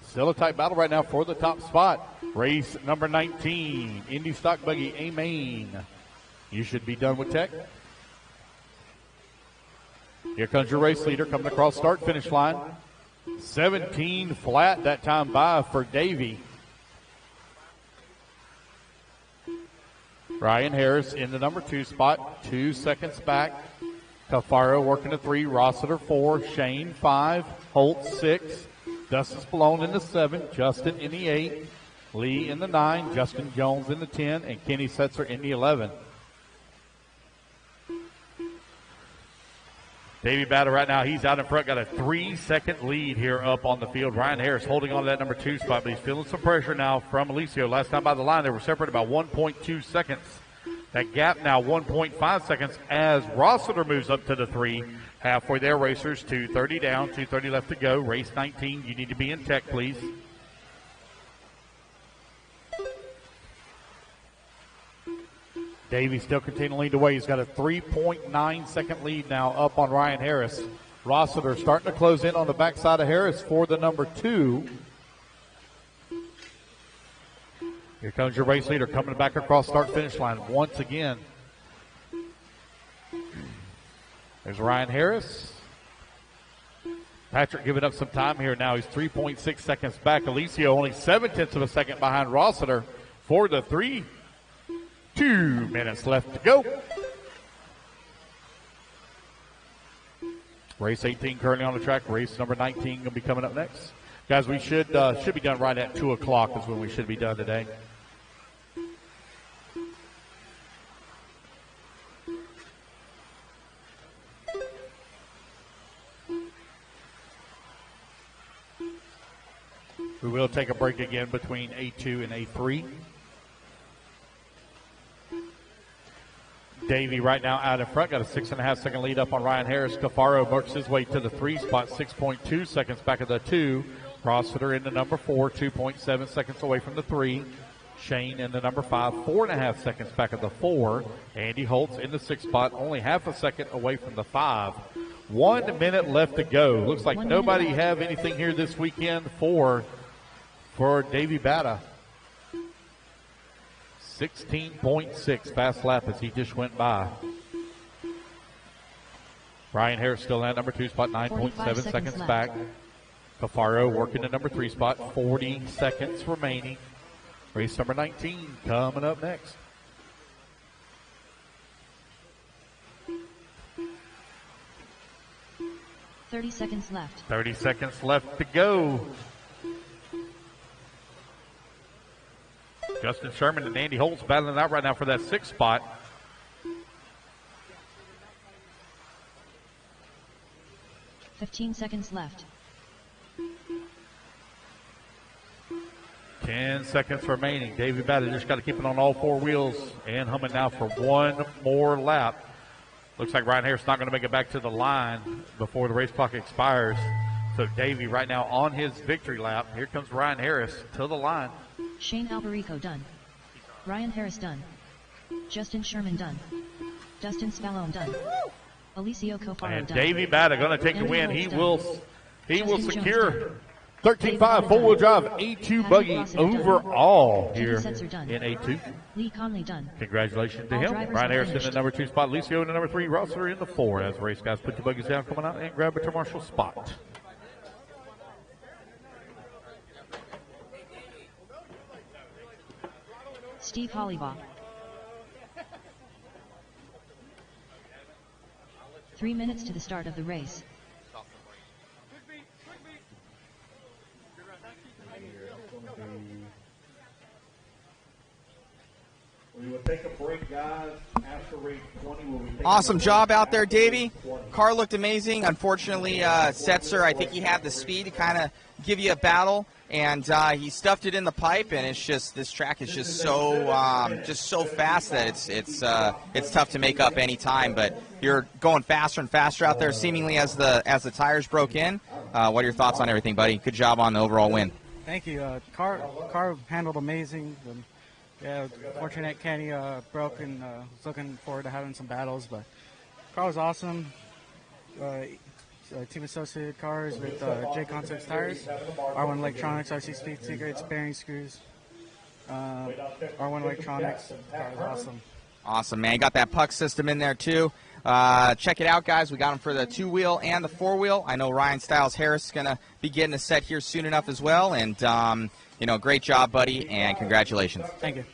Speaker 1: Still a tight battle right now for the top spot. Race number 19, Indy Stock Buggy A Main. You should be done with tech. Here comes your race leader coming across start finish line. 17 flat that time by for Davey. Ryan Harris in the number 2 spot, 2 seconds back. Cafaro working the 3, Rossiter 4, Shane 5, Holt 6, Dustin Spallone in the 7, Justin in the 8, Lee in the 9, Justin Jones in the 10, and Kenny Setzer in the 11. Davey Batta right now, he's out in front, got a 3-second lead here up on the field. Ryan Harris holding on to that number 2 spot, but he's feeling some pressure now from Alicio. Last time by the line, they were separated by 1.2 seconds. That gap now 1.5 seconds as Rossiter moves up to the 3. Halfway there, racers. 2:30 down, 2:30 left to go. Race 19, you need to be in tech, please. Davey still continuing to lead the way. He's got a 3.9 second lead now up on Ryan Harris. Rossiter starting to close in on the backside of Harris for the number 2. Here comes your race leader coming back across start-finish line once again. There's Ryan Harris. Patrick giving up some time here now. He's 3.6 seconds back. Alicio only 0.7 of a second behind Rossiter for the 3. 2 minutes left to go. Race 18 currently on the track. Race number 19 going to be coming up next. Guys, we should be done right at 2 o'clock is when we should be done today. We will take a break again between A2 and A3. Davey right now out in front, got a 6.5 second lead up on Ryan Harris. Cafaro works his way to the 3 spot, 6.2 seconds back of the 2. Rossiter in the number 4, 2.7 seconds away from the 3. Shane in the number 5, 4.5 seconds back of the 4. Andy Holtz in the 6 spot, only half a second away from the 5. 1 minute left to go. Looks like nobody have anything here this weekend for Davey Batta. 16.6 fast lap as he just went by. Ryan Harris still in that number 2 spot, 9.7 seconds back. Cafaro working the number 3 spot, 40 seconds remaining. Race number 19 coming up next.
Speaker 3: $30 seconds left.
Speaker 1: 30 seconds left to go. Justin Sherman and Andy Holtz battling out right now for that 6th spot.
Speaker 3: $15 seconds left.
Speaker 1: 10 seconds remaining. Davey Batta just got to keep it on all 4 wheels and humming now for 1 more lap. Looks like Ryan Harris not going to make it back to the line before the race clock expires. So Davey right now on his victory lap. Here comes Ryan Harris to the line.
Speaker 3: Shane Alberico done. Ryan Harris done. Justin Sherman done. Dustin Spallone done. Alicio Cafaro
Speaker 1: And
Speaker 3: done.
Speaker 1: Davey Batta going to take the
Speaker 3: Andy
Speaker 1: win.
Speaker 3: Holtz
Speaker 1: He
Speaker 3: done.
Speaker 1: will
Speaker 3: Justin
Speaker 1: secure
Speaker 3: Jones
Speaker 1: 13.5 four-wheel drive A2 buggy
Speaker 3: Rossiter done.
Speaker 1: overall
Speaker 3: Kenny
Speaker 1: here
Speaker 3: Setzer done.
Speaker 1: in A2.
Speaker 3: Lee Conley done.
Speaker 1: Congratulations to
Speaker 3: All
Speaker 1: him.
Speaker 3: drivers
Speaker 1: Ryan
Speaker 3: are
Speaker 1: Harris in the
Speaker 3: finished.
Speaker 1: number 2 spot. Licio in the number 3. Rossiter in the 4. As the race guys put your buggies down, coming out and grab a commercial spot.
Speaker 3: Steve Hollybaugh. 3 minutes to the start of the race.
Speaker 1: We will take a break, guys, after race 20.
Speaker 2: Awesome job out there, Davey. Car looked amazing. Unfortunately, Setzer, I think he had the speed to kind of give you a battle, and he stuffed it in the pipe. And it's just, this track is just so fast that it's tough to make up any time. But you're going faster and faster out there, seemingly as the tires broke in. What are your thoughts on everything, buddy? Good job on the overall win.
Speaker 7: Thank you. Car handled amazing. Yeah, fortunate Kenny broke, and was looking forward to having some battles, but car was awesome. Team associated cars with JConcepts tires, R1 Electronics, RC Speed Secrets, bearing screws, R1 Electronics. Car was awesome.
Speaker 2: Awesome, man. You got that puck system in there too. Check it out, guys. We got them for the 2-wheel and the 4-wheel. I know Ryan Styles Harris is going to be getting a set here soon enough as well, and great job, buddy, and congratulations.
Speaker 7: Thank you.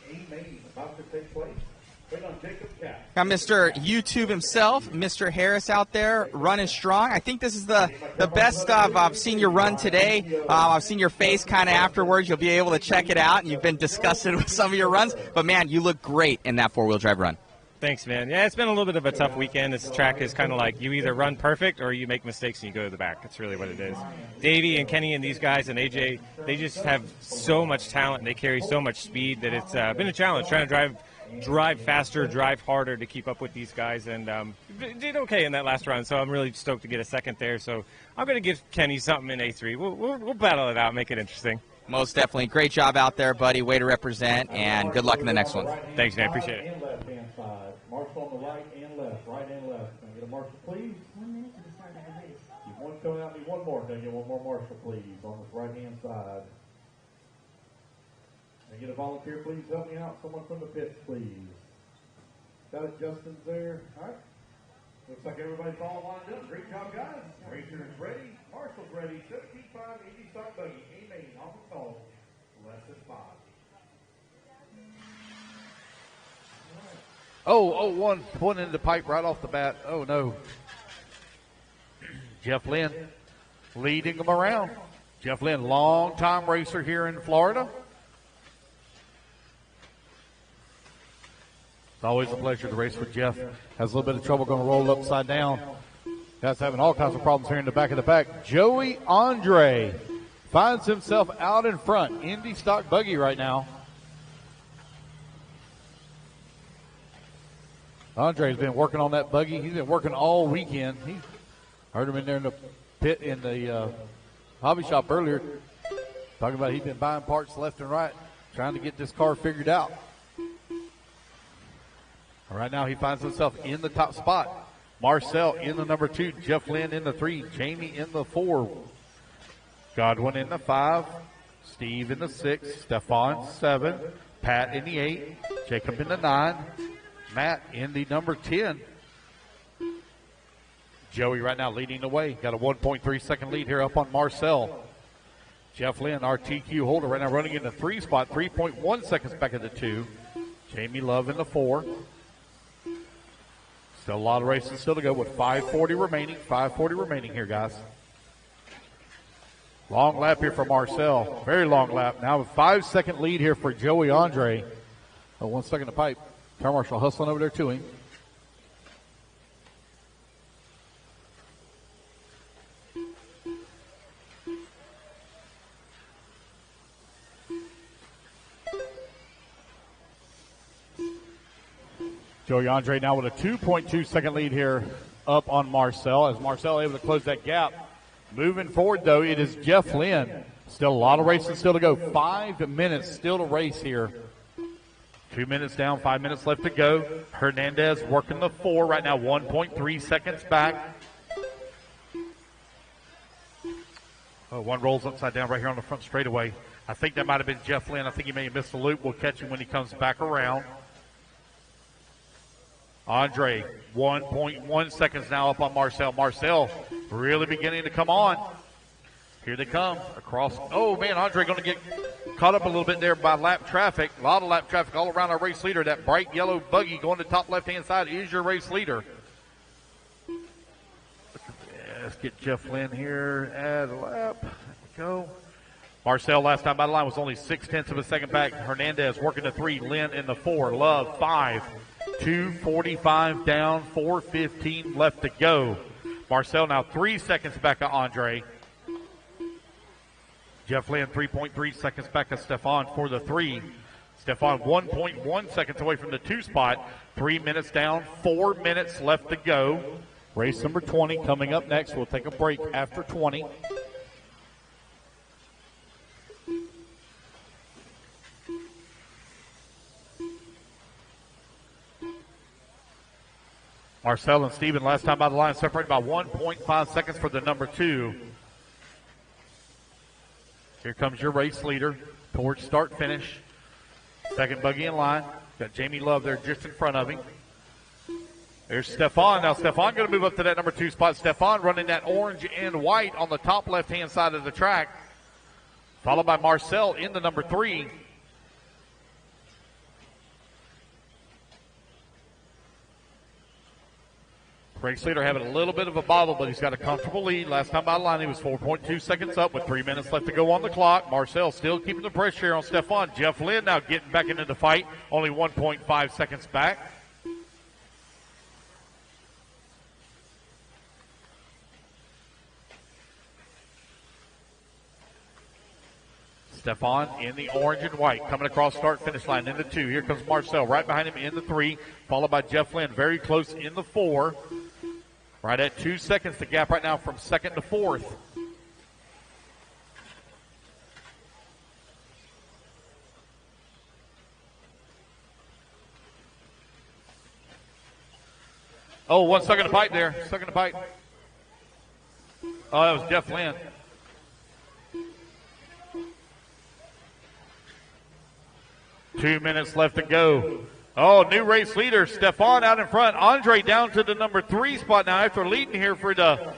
Speaker 2: Got Mr. YouTube himself, Mr. Harris out there running strong. I think this is the best I've seen you run today. I've seen your face kind of afterwards. You'll be able to check it out, and you've been disgusted with some of your runs. But, man, you look great in that 4-wheel drive run.
Speaker 8: Thanks, man. Yeah, it's been a little bit of a tough weekend. This track is kind of like you either run perfect or you make mistakes and you go to the back. That's really what it is. Davey and Kenny and these guys and AJ, they just have so much talent and they carry so much speed that it's been a challenge trying to drive faster, drive harder to keep up with these guys, and did okay in that last run, so I'm really stoked to get a second there. So I'm going to give Kenny something in A3. We'll battle it out, make it interesting.
Speaker 2: Most definitely. Great job out there, buddy. Way to represent, and good luck in the next one.
Speaker 8: Thanks, man. Appreciate it.
Speaker 1: Left-hand side. Marshall on the right and left. Right and left. Can I get a Marshall, please?
Speaker 3: 1 minute to the start of the race.
Speaker 1: Keep one coming out. Need one more. Can I get one more Marshall, please, on this right-hand side? Can I get a volunteer, please? Help me out. Someone from the pits, please. Got it. Justin's there. All right. Looks like everybody's all lined up. Great job, guys. Racer is ready. Marshall's ready. 17.5, 80 stock buggy. A-main on the phone. Less than 5. One into the pipe right off the bat. Oh, no. Jeff Lynn leading them around. Jeff Lynn, long-time racer here in Florida. It's always a pleasure to race with Jeff. Has a little bit of trouble going to roll upside down. Guys having all kinds of problems here in the back of the pack. Joey Andre finds himself out in front. Indy stock buggy right now. Andre's been working on that buggy. He's been working all weekend. He heard him in there in the pit in the hobby shop earlier, talking about he's been buying parts left and right, trying to get this car figured out. Right now he finds himself in the top spot. Marcel in the number 2, Jeff Lynn in the 3, Jamie in the 4, Godwin in the 5, Steve in the 6, Stefan 7, Pat in the 8, Jacob in the 9, Matt in the number 10. Joey right now leading the way. Got a 1.3 second lead here up on Marcel. Jeff Lynn, our TQ holder, right now running in the 3 spot, 3.1 seconds back of the 2. Jamie Love in the 4. Still a lot of racing still to go with 5:40 remaining. 5:40 remaining here, guys. Long lap here for Marcel. Very long lap. Now a 5-second lead here for Joey Andre. 1 second to pipe. Car Marshal hustling over there to him. Joey Andre now with a 2.2 second lead here up on Marcel, as Marcel able to close that gap. Moving forward, though, it is Jeff Lynn. Still a lot of racing still to go. 5 minutes still to race here. 2 minutes down, 5 minutes left to go. Hernandez working the 4 right now, 1.3 seconds back. One rolls upside down right here on the front straightaway. I think that might have been Jeff Lynn. I think he may have missed the loop. We'll catch him when he comes back around. Andre, 1.1 seconds now up on Marcel. Marcel really beginning to come on. Here they come across. Oh, man, Andre going to get caught up a little bit there by lap traffic. A lot of lap traffic all around our race leader. That bright yellow buggy going to top left-hand side is your race leader. get Jeff Lynn here. Add a lap. There we go. Marcel last time by the line was only 0.6 of a second back. Hernandez working the 3. Lynn in the 4. Love 5. 2:45 down. 4:15 left to go. Marcel now 3 seconds back of Andre. Jeff Lynn 3.3 seconds back of Stefan for the 3. Stefan 1.1 seconds away from the 2 spot. 3 minutes down, 4 minutes left to go. Race number 20 coming up next. We'll take a break after 20. Marcel and Steven last time by the line separated by 1.5 seconds for the number 2. Here comes your race leader towards start finish. Second buggy in line. Got Jamie Love there just in front of him. There's Stefan. Now Stefan going to move up to that number 2 spot. Stefan running that orange and white on the top left-hand side of the track. Followed by Marcel in the number 3. Race leader having a little bit of a bobble, but he's got a comfortable lead. Last time by the line, he was 4.2 seconds up with 3 minutes left to go on the clock. Marcel still keeping the pressure here on Stefan. Jeff Lynn now getting back into the fight, only 1.5 seconds back. Stefan in the orange and white, coming across start-finish line in the 2. Here comes Marcel right behind him in the 3, followed by Jeff Lynn very close in the 4. Right at 2 seconds, the gap right now from 2nd to 4th. Oh, 1 second to bite there. Second to bite. Oh, that was Jeff Lynn. Two minutes left to go. Oh, new race leader, Stefan out in front. Andre down to the number 3 spot now after leading here for the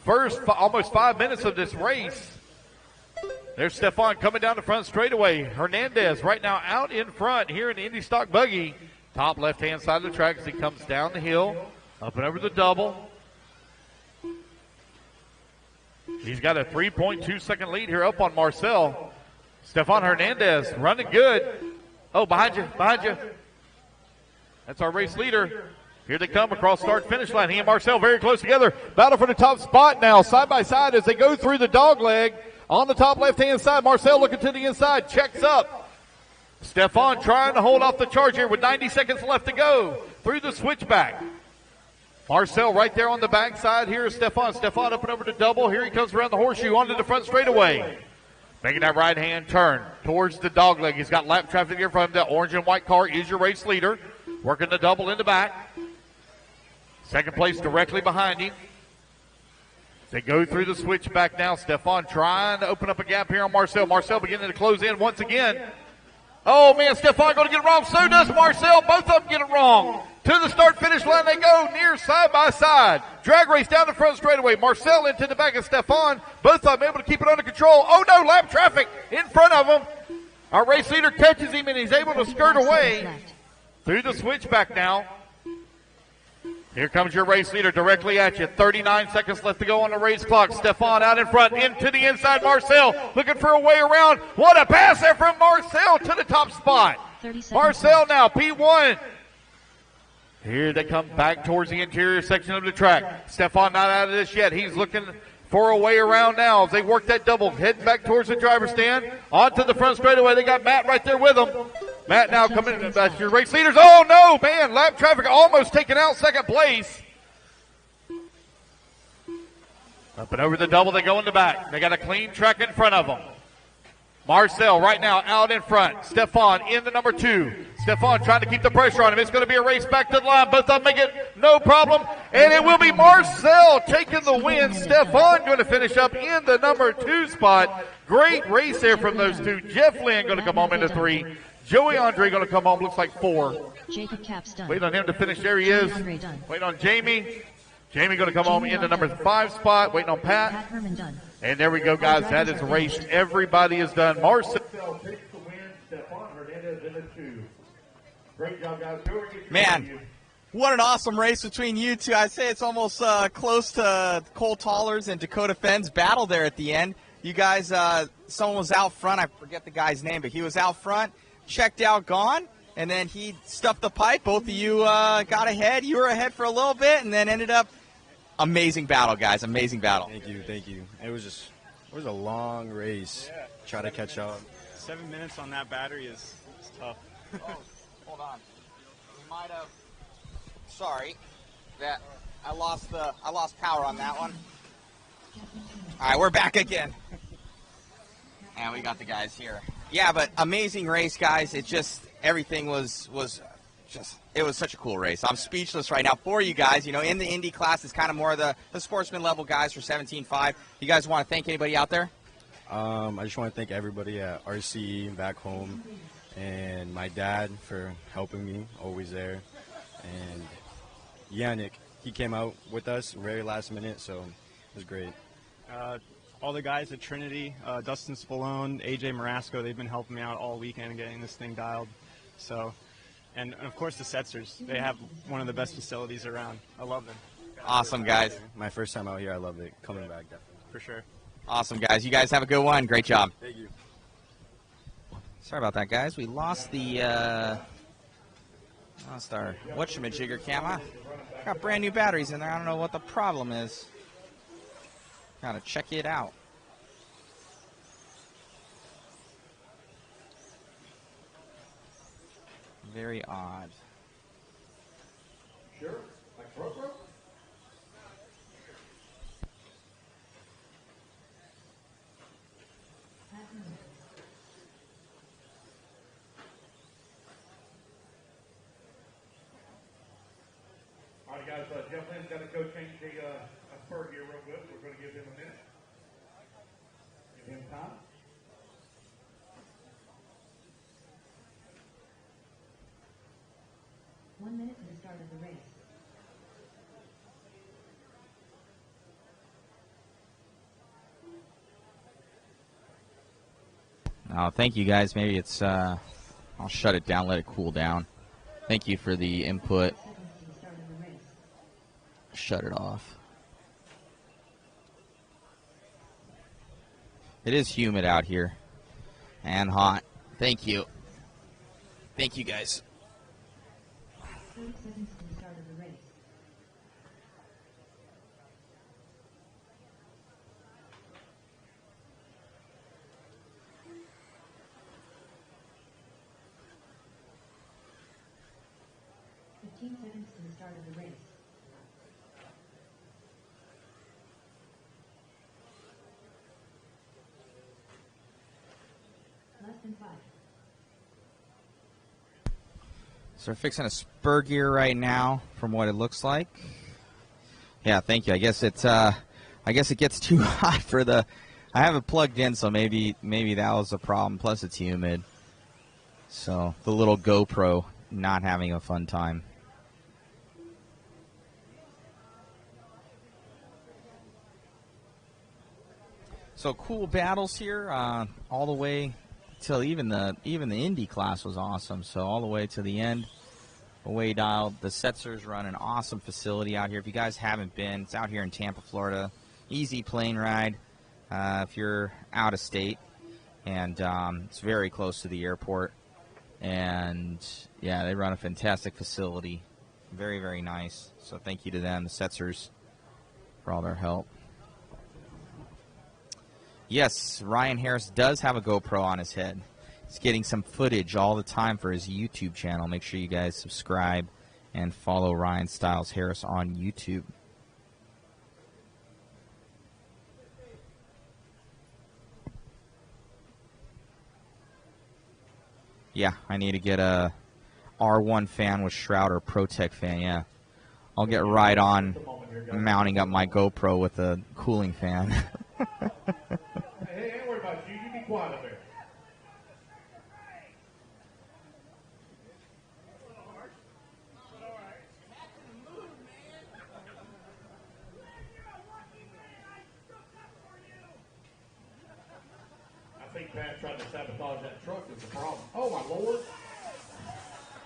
Speaker 1: first almost 5 minutes of this race. There's Stefan coming down the front straightaway. Hernandez right now out in front here in the Indy Stock Buggy. Top left-hand side of the track as he comes down the hill, up and over the double. He's got a 3.2 second lead here up on Marcel. Stefan Hernandez running good. Oh, behind you, behind you. That's our race leader. Here they come across start-finish line. He and Marcel very close together. Battle for the top spot now, side by side as they go through the dog leg. On the top left-hand side, Marcel looking to the inside, checks up. Stefan trying to hold off the charge here with 90 seconds left to go through the switchback. Marcel right there on the backside. Here is Stefan. Stefan up and over to double. Here he comes around the horseshoe onto the front straightaway. Making that right-hand turn towards the dog leg. He's got lap traffic here from the orange and white car is your race leader. Working the double in the back. Second place directly behind him. They go through the switchback now. Stefan trying to open up a gap here on Marcel. Marcel beginning to close in once again. Oh, man, Stefan going to get it wrong. So does Marcel. Both of them get it wrong. To the start-finish line they go, near side by side. Drag race down the front straightaway. Marcel into the back of Stefan. Both of them able to keep it under control. Oh, no, lap traffic in front of him. Our race leader catches him, and he's able to skirt away through the switchback now. Here comes your race leader directly at you. 39 seconds left to go on the race clock. Stefan out in front, into the inside. Marcel looking for a way around. What a pass there from Marcel to the top spot. Marcel now, P1. Here they come back towards the interior section of the track. Stefan not out of this yet. He's looking for a way around now as they work that double. Heading back towards the driver's stand. Onto the front straightaway. They got Matt right there with them. Matt now coming in. That's your race leaders. Oh, no, man. Lap traffic almost taken out second place. Up and over the double. They go in the back. They got a clean track in front of them. Marcel right now out in front. Stefan in the number 2. Stefan trying to keep the pressure on him. It's going to be a race back to the line. Both of them make it no problem. And it will be Marcel taking the win. Stefan going to finish up in the number 2 spot. Great race there from those two. Jeff Lynn going to come home into 3. Joey Andre going to come home, looks like 4.
Speaker 3: Jacob Capps done.
Speaker 1: Wait on him to finish. There he is. Wait on Jamie. Jamie going to come home in the number 5 spot. Waiting on Pat.
Speaker 3: Pat Herman done.
Speaker 1: And there we go, guys. That is a race. Everybody is done. Marcel takes the win. Stefan Hernandez in the 2. Great job, guys.
Speaker 2: Man, What an awesome race between you two. I'd say it's almost close to Cole Toller's and Dakota Fenn's battle there at the end. You guys, someone was out front. I forget the guy's name, but he was out front, checked out, gone, and then he stuffed the pipe. Both of you got ahead. You were ahead for a little bit, and then ended up amazing battle, guys. Amazing battle.
Speaker 9: Thank you, thank you. It was a long race. Try to catch up.
Speaker 10: 7 minutes on that battery is tough.
Speaker 2: Hold on. We might have. Sorry, that I lost power on that one. All right, we're back again. And we got the guys here. Yeah, but amazing race, guys. It just everything was just it was such a cool race. I'm speechless right now for you guys. You know, in the Indy class, it's kind of more the sportsman level guys for 17.5. You guys want to thank anybody out there?
Speaker 9: I just want to thank everybody at RCE back home, and my dad for helping me, always there, and Yannick, he came out with us very last minute, so it was great.
Speaker 10: All the guys at Trinity, Dustin Spallone, AJ Marasco, they've been helping me out all weekend getting this thing dialed. So, and of course the Setzers, they have one of the best facilities around. I love them.
Speaker 2: Awesome, guys.
Speaker 9: My first time out here, I loved it. Coming back, definitely.
Speaker 10: For sure.
Speaker 2: Awesome, guys. You guys have a good one. Great job.
Speaker 9: Thank you.
Speaker 2: Sorry about that, guys. We lost the lost our whatchamajigger camera. Got brand new batteries in there. I don't know what the problem is. Gotta check it out. Very odd.
Speaker 1: Sure. Like Rocco? All right, guys, Jeff Lynn's got to go change the spur here real quick. We're going to give him a minute. Give him time.
Speaker 3: One minute to the start of the race.
Speaker 2: Oh, thank you, guys. Maybe it's, I'll shut it down, let it cool down. Thank you for the input. Shut it off. It is humid out here and hot. Thank you. Thank you, guys.
Speaker 3: 30 seconds to the start of the race. Seconds to the start of the race. Less than 5.
Speaker 2: So we're fixing a spur gear right now, from what it looks like. Yeah, thank you. I guess it gets too hot for the. I have it plugged in, so maybe that was the problem. Plus, it's humid. So the little GoPro not having a fun time. So cool battles here, all the way till even the Indy class was awesome. So all the way to the end, away dialed. The Setzers run an awesome facility out here. If you guys haven't been, it's out here in Tampa, Florida. Easy plane ride if you're out of state, and it's very close to the airport. And yeah, they run a fantastic facility, very, very nice. So thank you to them, the Setzers, for all their help. Yes, Ryan Harris does have a GoPro on his head. He's getting some footage all the time for his YouTube channel. Make sure you guys subscribe and follow Ryan Styles Harris on YouTube. Yeah, I need to get a R1 fan with Shroud or ProTech fan, yeah. I'll get right on mounting up my GoPro with a cooling fan.
Speaker 1: Hey, ain't worried about you. You be quiet up there. I think Pat tried to sabotage that truck is the problem. Oh, my Lord.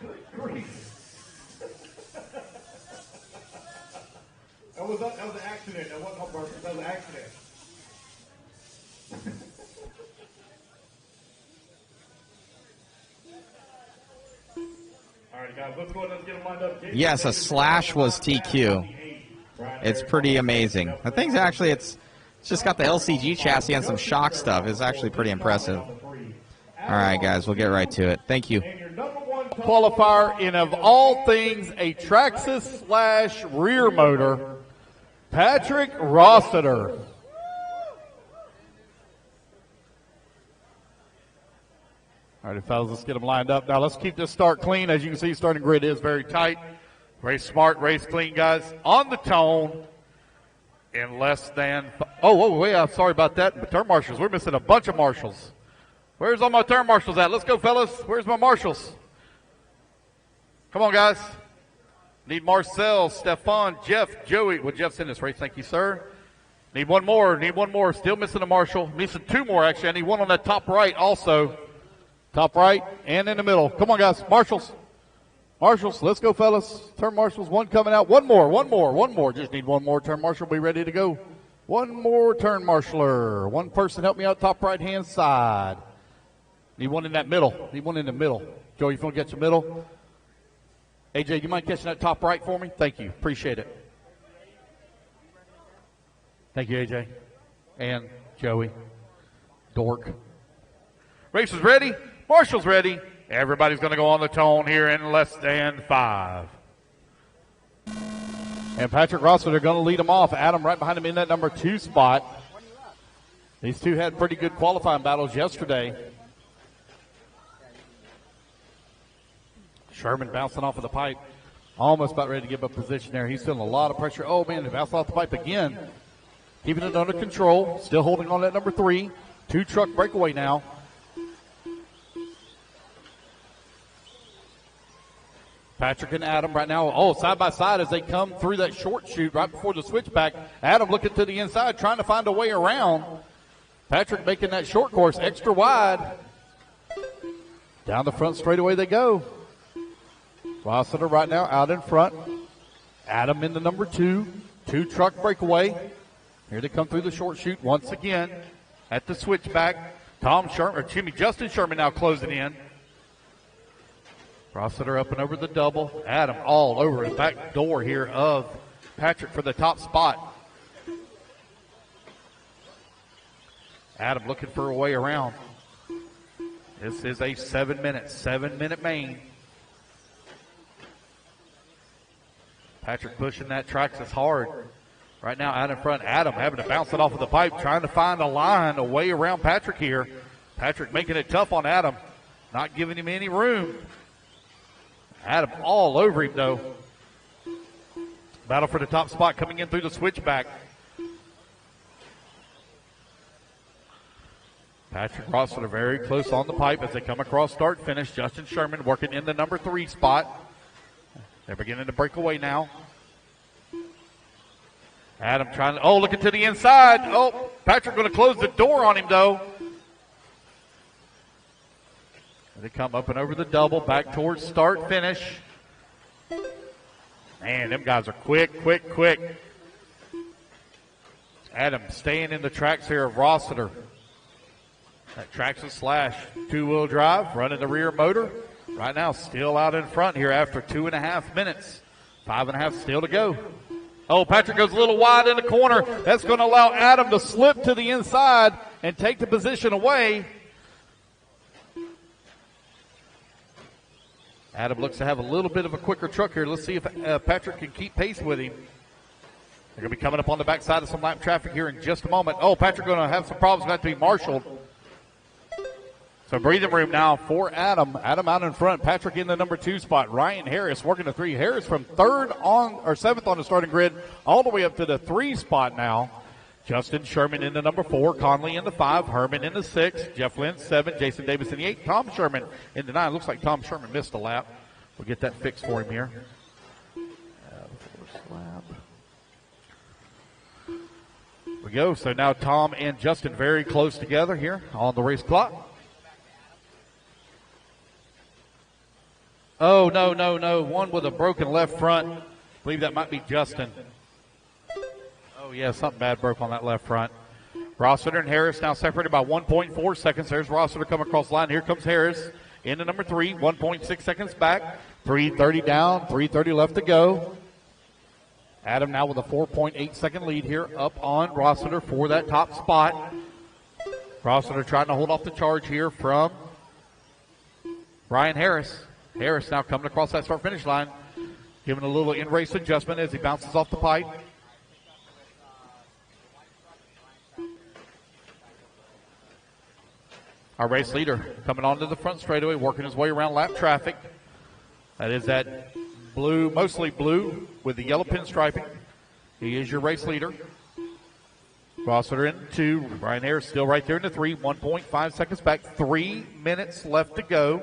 Speaker 1: Good grief. That was an accident. That wasn't on purpose. That was an accident. All right, guys, let's go ahead and get them lined up.
Speaker 2: Yes, a slash was TQ. It's pretty amazing. The thing's actually, it's just got the LCG chassis and some shock stuff. It's actually pretty impressive. All right, guys, we'll get right to it. Thank you.
Speaker 1: Qualifier in, of all things, a Traxxas slash rear motor, Patrick Rossiter. All right, fellas, let's get them lined up. Now, let's keep this start clean. As you can see, starting grid is very tight. Race smart, race clean, guys. On the tone in less than... wait, I'm sorry about that. The turn marshals, we're missing a bunch of marshals. Where's all my turn marshals at? Let's go, fellas. Where's my marshals? Come on, guys. Need Marcel, Stefan, Jeff, Joey. Well, Jeff's in this race. Thank you, sir. Need one more. Need one more. Still missing a marshal. Missing two more, actually. I need one on that top right also. Top right and in the middle. Come on, guys. Marshals. Marshals. Let's go, fellas. Turn marshals. One coming out. One more. Just need one more turn marshal. Be ready to go. One more turn marshaler. One person help me out top right-hand side. Need one in that middle. Need one in the middle. Joey, if you want to get your middle. AJ, do you mind catching that top right for me? Thank you. Appreciate it. Thank you, AJ. And Joey. Dork. Race is ready. Marshall's ready. Everybody's going to go on the tone here in less than 5. And Patrick Rossiter going to lead them off. Adam right behind him in that number 2 spot. These two had pretty good qualifying battles yesterday. Sherman bouncing off of the pipe. Almost about ready to give up position there. He's feeling a lot of pressure. Oh, man, he bounced off the pipe again. Keeping it under control. Still holding on that number 3. 2-truck breakaway now. Patrick and Adam right now, side by side as they come through that short chute right before the switchback. Adam looking to the inside, trying to find a way around. Patrick making that short course extra wide. Down the front straightaway they go. Rossiter right now out in front. Adam in the number 2. 2-truck breakaway. Here they come through the short chute once again at the switchback. Justin Sherman now closing in. Rossiter up and over the double. Adam all over the back door here of Patrick for the top spot. Adam looking for a way around. This is a 7-minute main. Patrick pushing that Traxxas hard. Right now out in front, Adam having to bounce it off of the pipe, trying to find a line, a way around Patrick here. Patrick making it tough on Adam, not giving him any room. Adam all over him, though. Battle for the top spot coming in through the switchback. Patrick Rossiter very close on the pipe as they come across start-finish. Justin Sherman working in the number 3 spot. They're beginning to break away now. Adam trying to, looking to the inside. Patrick going to close the door on him, though. They come up and over the double, back towards start finish. Man, them guys are quick. Adam staying in the tracks here of Rossiter. That Traxxas slash 2-wheel drive, running the rear motor. Right now, still out in front here after 2.5 minutes. 5.5 still to go. Patrick goes a little wide in the corner. That's going to allow Adam to slip to the inside and take the position away. Adam looks to have a little bit of a quicker truck here. Let's see if Patrick can keep pace with him. They're going to be coming up on the backside of some lap traffic here in just a moment. Patrick going to have some problems. Going to have to be marshaled. So breathing room now for Adam. Adam out in front. Patrick in the number 2 spot. Ryan Harris working the 3. Harris from 7th on the starting grid all the way up to the 3 spot now. Justin Sherman in the number 4, Conley in the 5, Herman in the 6, Jeff Lynn 7, Jason Davis in the 8, Tom Sherman in the 9. Looks like Tom Sherman missed a lap. We'll get that fixed for him here. There we go. So now Tom and Justin very close together here on the race clock. Oh, no. One with a broken left front. I believe that might be Justin. Oh, yeah, something bad broke on that left front. Rossiter and Harris now separated by 1.4 seconds. There's Rossiter coming across the line. Here comes Harris into number 3, 1.6 seconds back. 3:30 down, 3:30 left to go. Adam now with a 4.8 second lead here up on Rossiter for that top spot. Rossiter trying to hold off the charge here from Ryan Harris. Harris now coming across that start finish line, giving a little in-race adjustment as he bounces off the pipe. Our race leader coming onto the front straightaway, working his way around lap traffic. That is that blue, mostly blue with the yellow pinstriping. He is your race leader. Rossiter in 2. Ryan Harris still right there in the 3. 1.5 seconds back. 3 minutes left to go.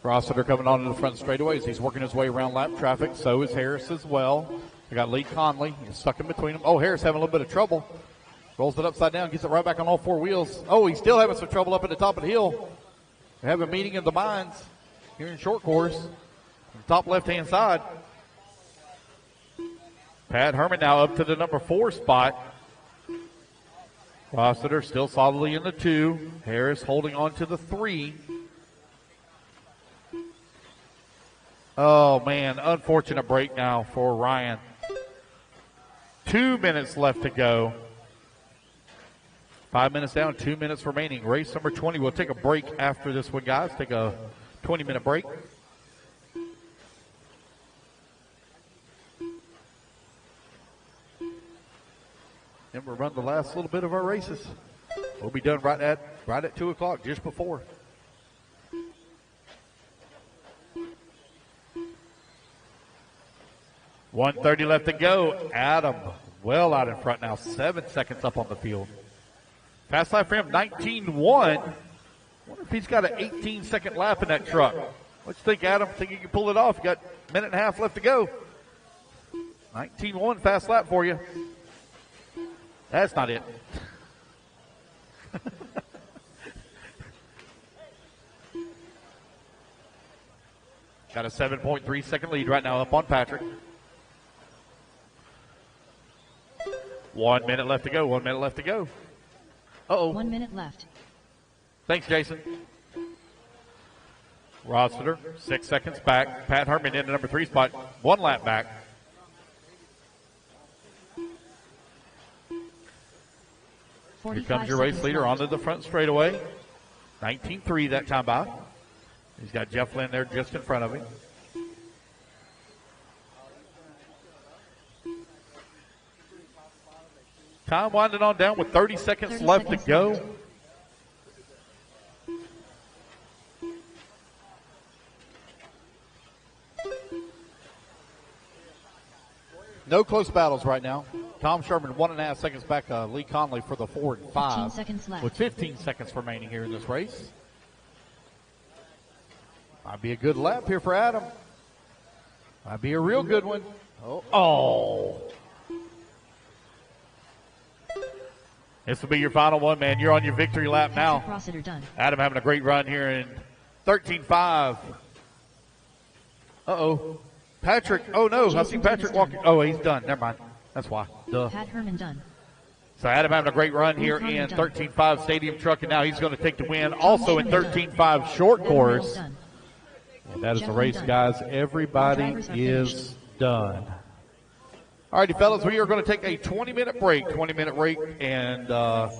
Speaker 1: Rossiter coming on to the front straightaways. He's working his way around lap traffic. So is Harris as well. We got Lee Conley. He's stuck in between them. Oh, Harris having a little bit of trouble. Rolls it upside down, gets it right back on all 4 wheels. Oh, he's still having some trouble up at the top of the hill. We have a meeting of the minds here in short course. Top left-hand side. Pat Herman now up to the number 4 spot. Rossiter still solidly in the 2. Harris holding on to the 3. Oh, man, unfortunate break now for Ryan. 2 minutes left to go. 5 minutes down, 2 minutes remaining. Race number 20. We'll take a break after this one, guys. Take a 20-minute break. Then we'll run the last little bit of our races. We'll be done right at 2 o'clock, just before. $1:30 left to go. Adam well out in front now. 7 seconds up on the field. Fast lap for him, 19.1. Wonder if he's got an 18-second lap in that truck. What you think, Adam? Think you can pull it off? You got a minute and a half left to go. 19.1 fast lap for you. That's not it. Got a 7.3 second lead right now up on Patrick. 1 minute left to go. 1 minute left to go. Uh-oh.
Speaker 3: 1 minute left.
Speaker 1: Thanks, Jason. Rossiter, 6 seconds back. Pat Herman in the number 3 spot. 1 lap back. Here comes your race leader onto the front straightaway. 19.3 that time by. He's got Jeff Lynn there just in front of him. Time winding on down with 30 seconds left to go. No close battles right now. Tom Sherman 1.5 seconds back. Lee Conley for the 4 and 5.
Speaker 3: 15 seconds left.
Speaker 1: With 15 seconds remaining here in this race. Might be a good lap here for Adam. Might be a real good one. Oh. This will be your final one, man. You're on your victory lap now.
Speaker 3: Rossiter done.
Speaker 1: Adam having a great run here in 13.5. Uh-oh. Patrick. Oh, no. I see Patrick walking. Oh, he's done. Never mind. That's why. Duh.
Speaker 3: Pat Herman done.
Speaker 1: So Adam having a great run here in 13.5 Stadium Truck, and now he's going to take the win. Also in 13.5 short course. And that is the race, guys. Everybody is done. All righty, fellas, we are going to take a 20-minute break. 20-minute break, and go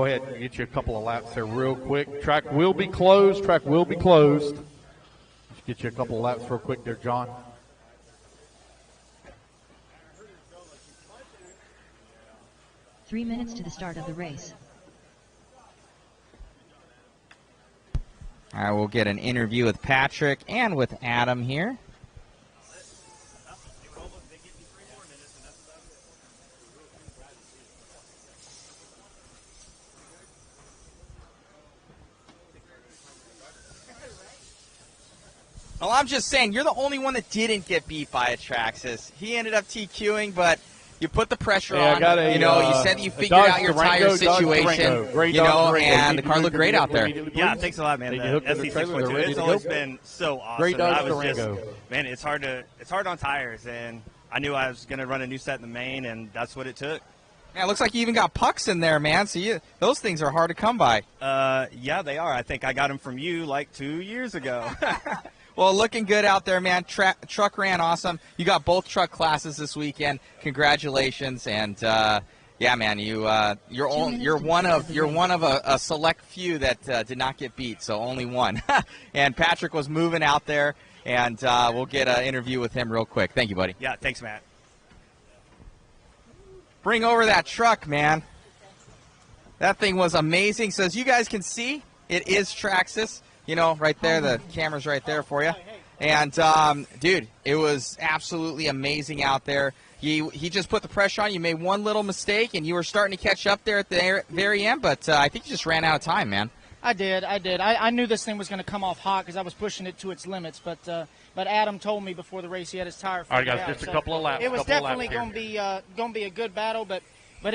Speaker 1: ahead and get you a couple of laps there real quick. Track will be closed. Track will be closed. Let's get you a couple of laps real quick there, John.
Speaker 3: Three minutes to the start of the race.
Speaker 2: All right, we'll get an interview with Patrick and with Adam here. Well, I'm just saying, you're the only one that didn't get beat by Atraxis. He ended up TQing, but You put the pressure
Speaker 1: Yeah, I
Speaker 2: on.
Speaker 1: got a,
Speaker 2: you said you figured
Speaker 1: Dodge
Speaker 2: out your
Speaker 1: Durango,
Speaker 2: tire
Speaker 1: Dodge
Speaker 2: situation.
Speaker 1: Durango. Great
Speaker 2: You know,
Speaker 1: Dodge Durango.
Speaker 2: and the
Speaker 1: Need
Speaker 2: car
Speaker 1: to
Speaker 2: looked
Speaker 1: move
Speaker 2: great out there.
Speaker 1: immediately,
Speaker 5: Yeah,
Speaker 1: please.
Speaker 5: thanks a lot, man.
Speaker 1: Need
Speaker 5: The
Speaker 1: to hook to the trailer. They're
Speaker 5: SC6.2,
Speaker 1: ready
Speaker 5: it's
Speaker 1: to
Speaker 5: always
Speaker 1: go.
Speaker 5: been so awesome.
Speaker 1: Great Dodge
Speaker 5: I was just,
Speaker 1: Durango.
Speaker 5: man, it's hard on tires, and I knew I was going to run a new set in the main, and that's what it took.
Speaker 2: Man, it looks like you even got pucks in there, man. So those things are hard to come by.
Speaker 5: Yeah, they are. I think I got them from you like 2 years ago.
Speaker 2: Well, looking good out there, man. Truck ran awesome. You got both truck classes this weekend. Congratulations, and yeah, man, you're one of a select few that did not get beat, so only one. And Patrick was moving out there, and we'll get an interview with him real quick. Thank you, buddy.
Speaker 5: Yeah, thanks, Matt.
Speaker 2: Bring over that truck, man. That thing was amazing. So as you guys can see, it is Traxxas. You know, right there, the camera's right there for you. And, dude, it was absolutely amazing out there. He just put the pressure on. You made one little mistake, and you were starting to catch up there at the very end, but I think you just ran out of time, man.
Speaker 11: I did. I knew this thing was going to come off hot because I was pushing it to its limits, but Adam told me before the race he had his tire figured
Speaker 1: All right, guys,
Speaker 11: out.
Speaker 1: just a couple of laps.
Speaker 11: It was definitely going to be a good battle, but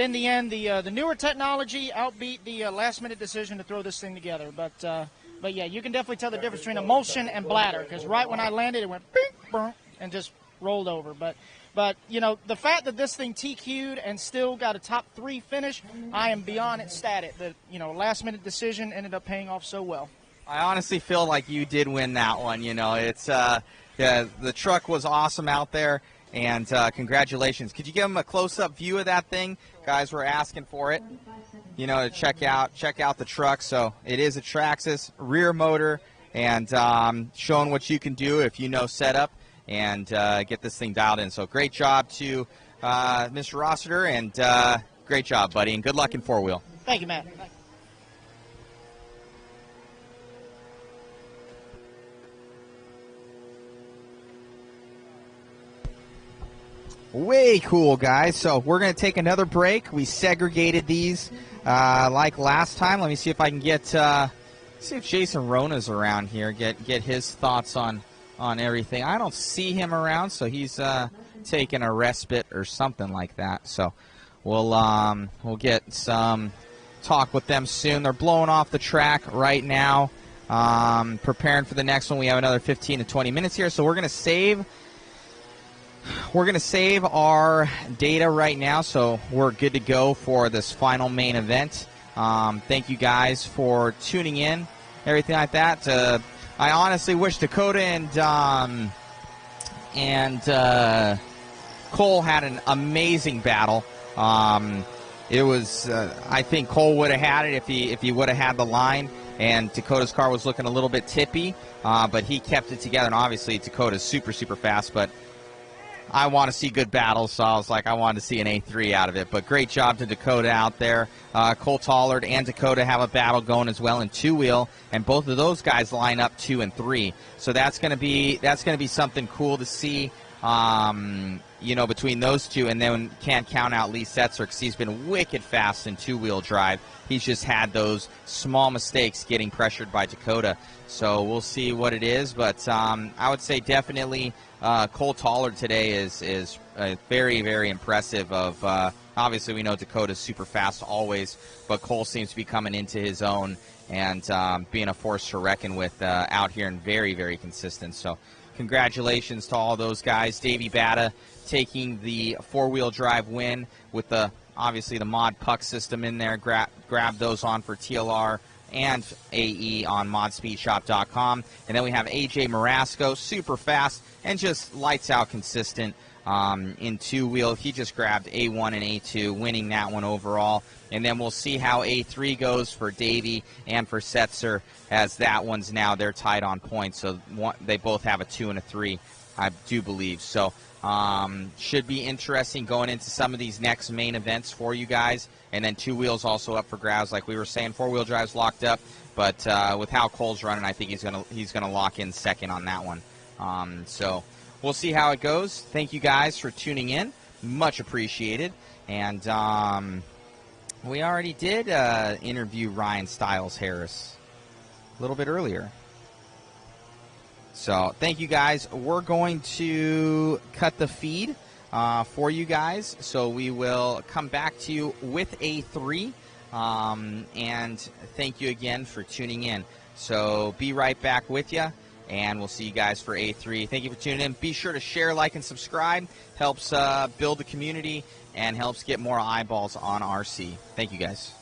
Speaker 11: in the end, the newer technology outbeat the last-minute decision to throw this thing together. But yeah, you can definitely tell the difference between emulsion and bladder because right when I landed, it went bing, boom, and just rolled over. But you know, the fact that this thing TQ'd and still got a top 3 finish, I am beyond ecstatic. The last-minute decision ended up paying off so well.
Speaker 2: I honestly feel like you did win that one. You know, it's the truck was awesome out there, and congratulations. Could you give them a close-up view of that thing? Guys were asking for it. You know, to check out the truck. So it is a Traxxas rear motor, and showing what you can do if you know setup and get this thing dialed in. So great job to Mr. Rossiter, and great job, buddy, and good luck in 4-wheel.
Speaker 11: Thank you, Matt.
Speaker 2: Way cool, guys. So we're going to take another break. We segregated these like last time. Let me see if I can get see if Jason Rona's around here. Get his thoughts on everything. I don't see him around, so he's taking a respite or something like that. So we'll get some talk with them soon. They're blowing off the track right now, preparing for the next one. We have another 15 to 20 minutes here, so we're going to save. We're going to save our data right now, so we're good to go for this final main event. Thank you guys for tuning in, everything like that. I honestly wish Dakota and Cole had an amazing battle. It was, I think Cole would have had it if he would have had the line, and Dakota's car was looking a little bit tippy, but he kept it together. And obviously Dakota's super fast, but I want to see good battles, so I was like, I wanted to see an A3 out of it. But great job to Dakota out there. Cole Tollard and Dakota have a battle going as well in 2-wheel, and both of those guys line up 2 and 3. So that's going to be something cool to see. Between those two, and then can't count out Lee Setzer because he's been wicked fast in 2-wheel drive. He's just had those small mistakes getting pressured by Dakota. So we'll see what it is, but I would say definitely Cole Tollard today is very, very impressive. Obviously, we know Dakota's super fast always, but Cole seems to be coming into his own and being a force to reckon with out here and very, very consistent. So congratulations to all those guys. Davey Bata taking the 4-wheel drive win with obviously the mod puck system in there. Grab those on for TLR and AE on modspeedshop.com. And then we have AJ Marasco, super fast and just lights out consistent in 2-wheel. He just grabbed A1 and A2, winning that one overall. And then we'll see how A3 goes for Davey and for Setzer, as that one's now, they're tied on points. So they both have a 2 and a 3, I do believe. So should be interesting going into some of these next main events for you guys. And then 2-wheels also up for grabs, like we were saying. 4-wheel drive's locked up, but with how Cole's running, I think he's gonna lock in second on that one. So we'll see how it goes. Thank you guys for tuning in, much appreciated. And we already did interview Ryan Stiles Harris a little bit earlier. So thank you guys. We're going to cut the feed. for you guys. So we will come back to you with A3. And thank you again for tuning in. So be right back with you, and we'll see you guys for A3. Thank you for tuning in. Be sure to share, like, and subscribe. Helps build the community and helps get more eyeballs on RC. Thank you, guys.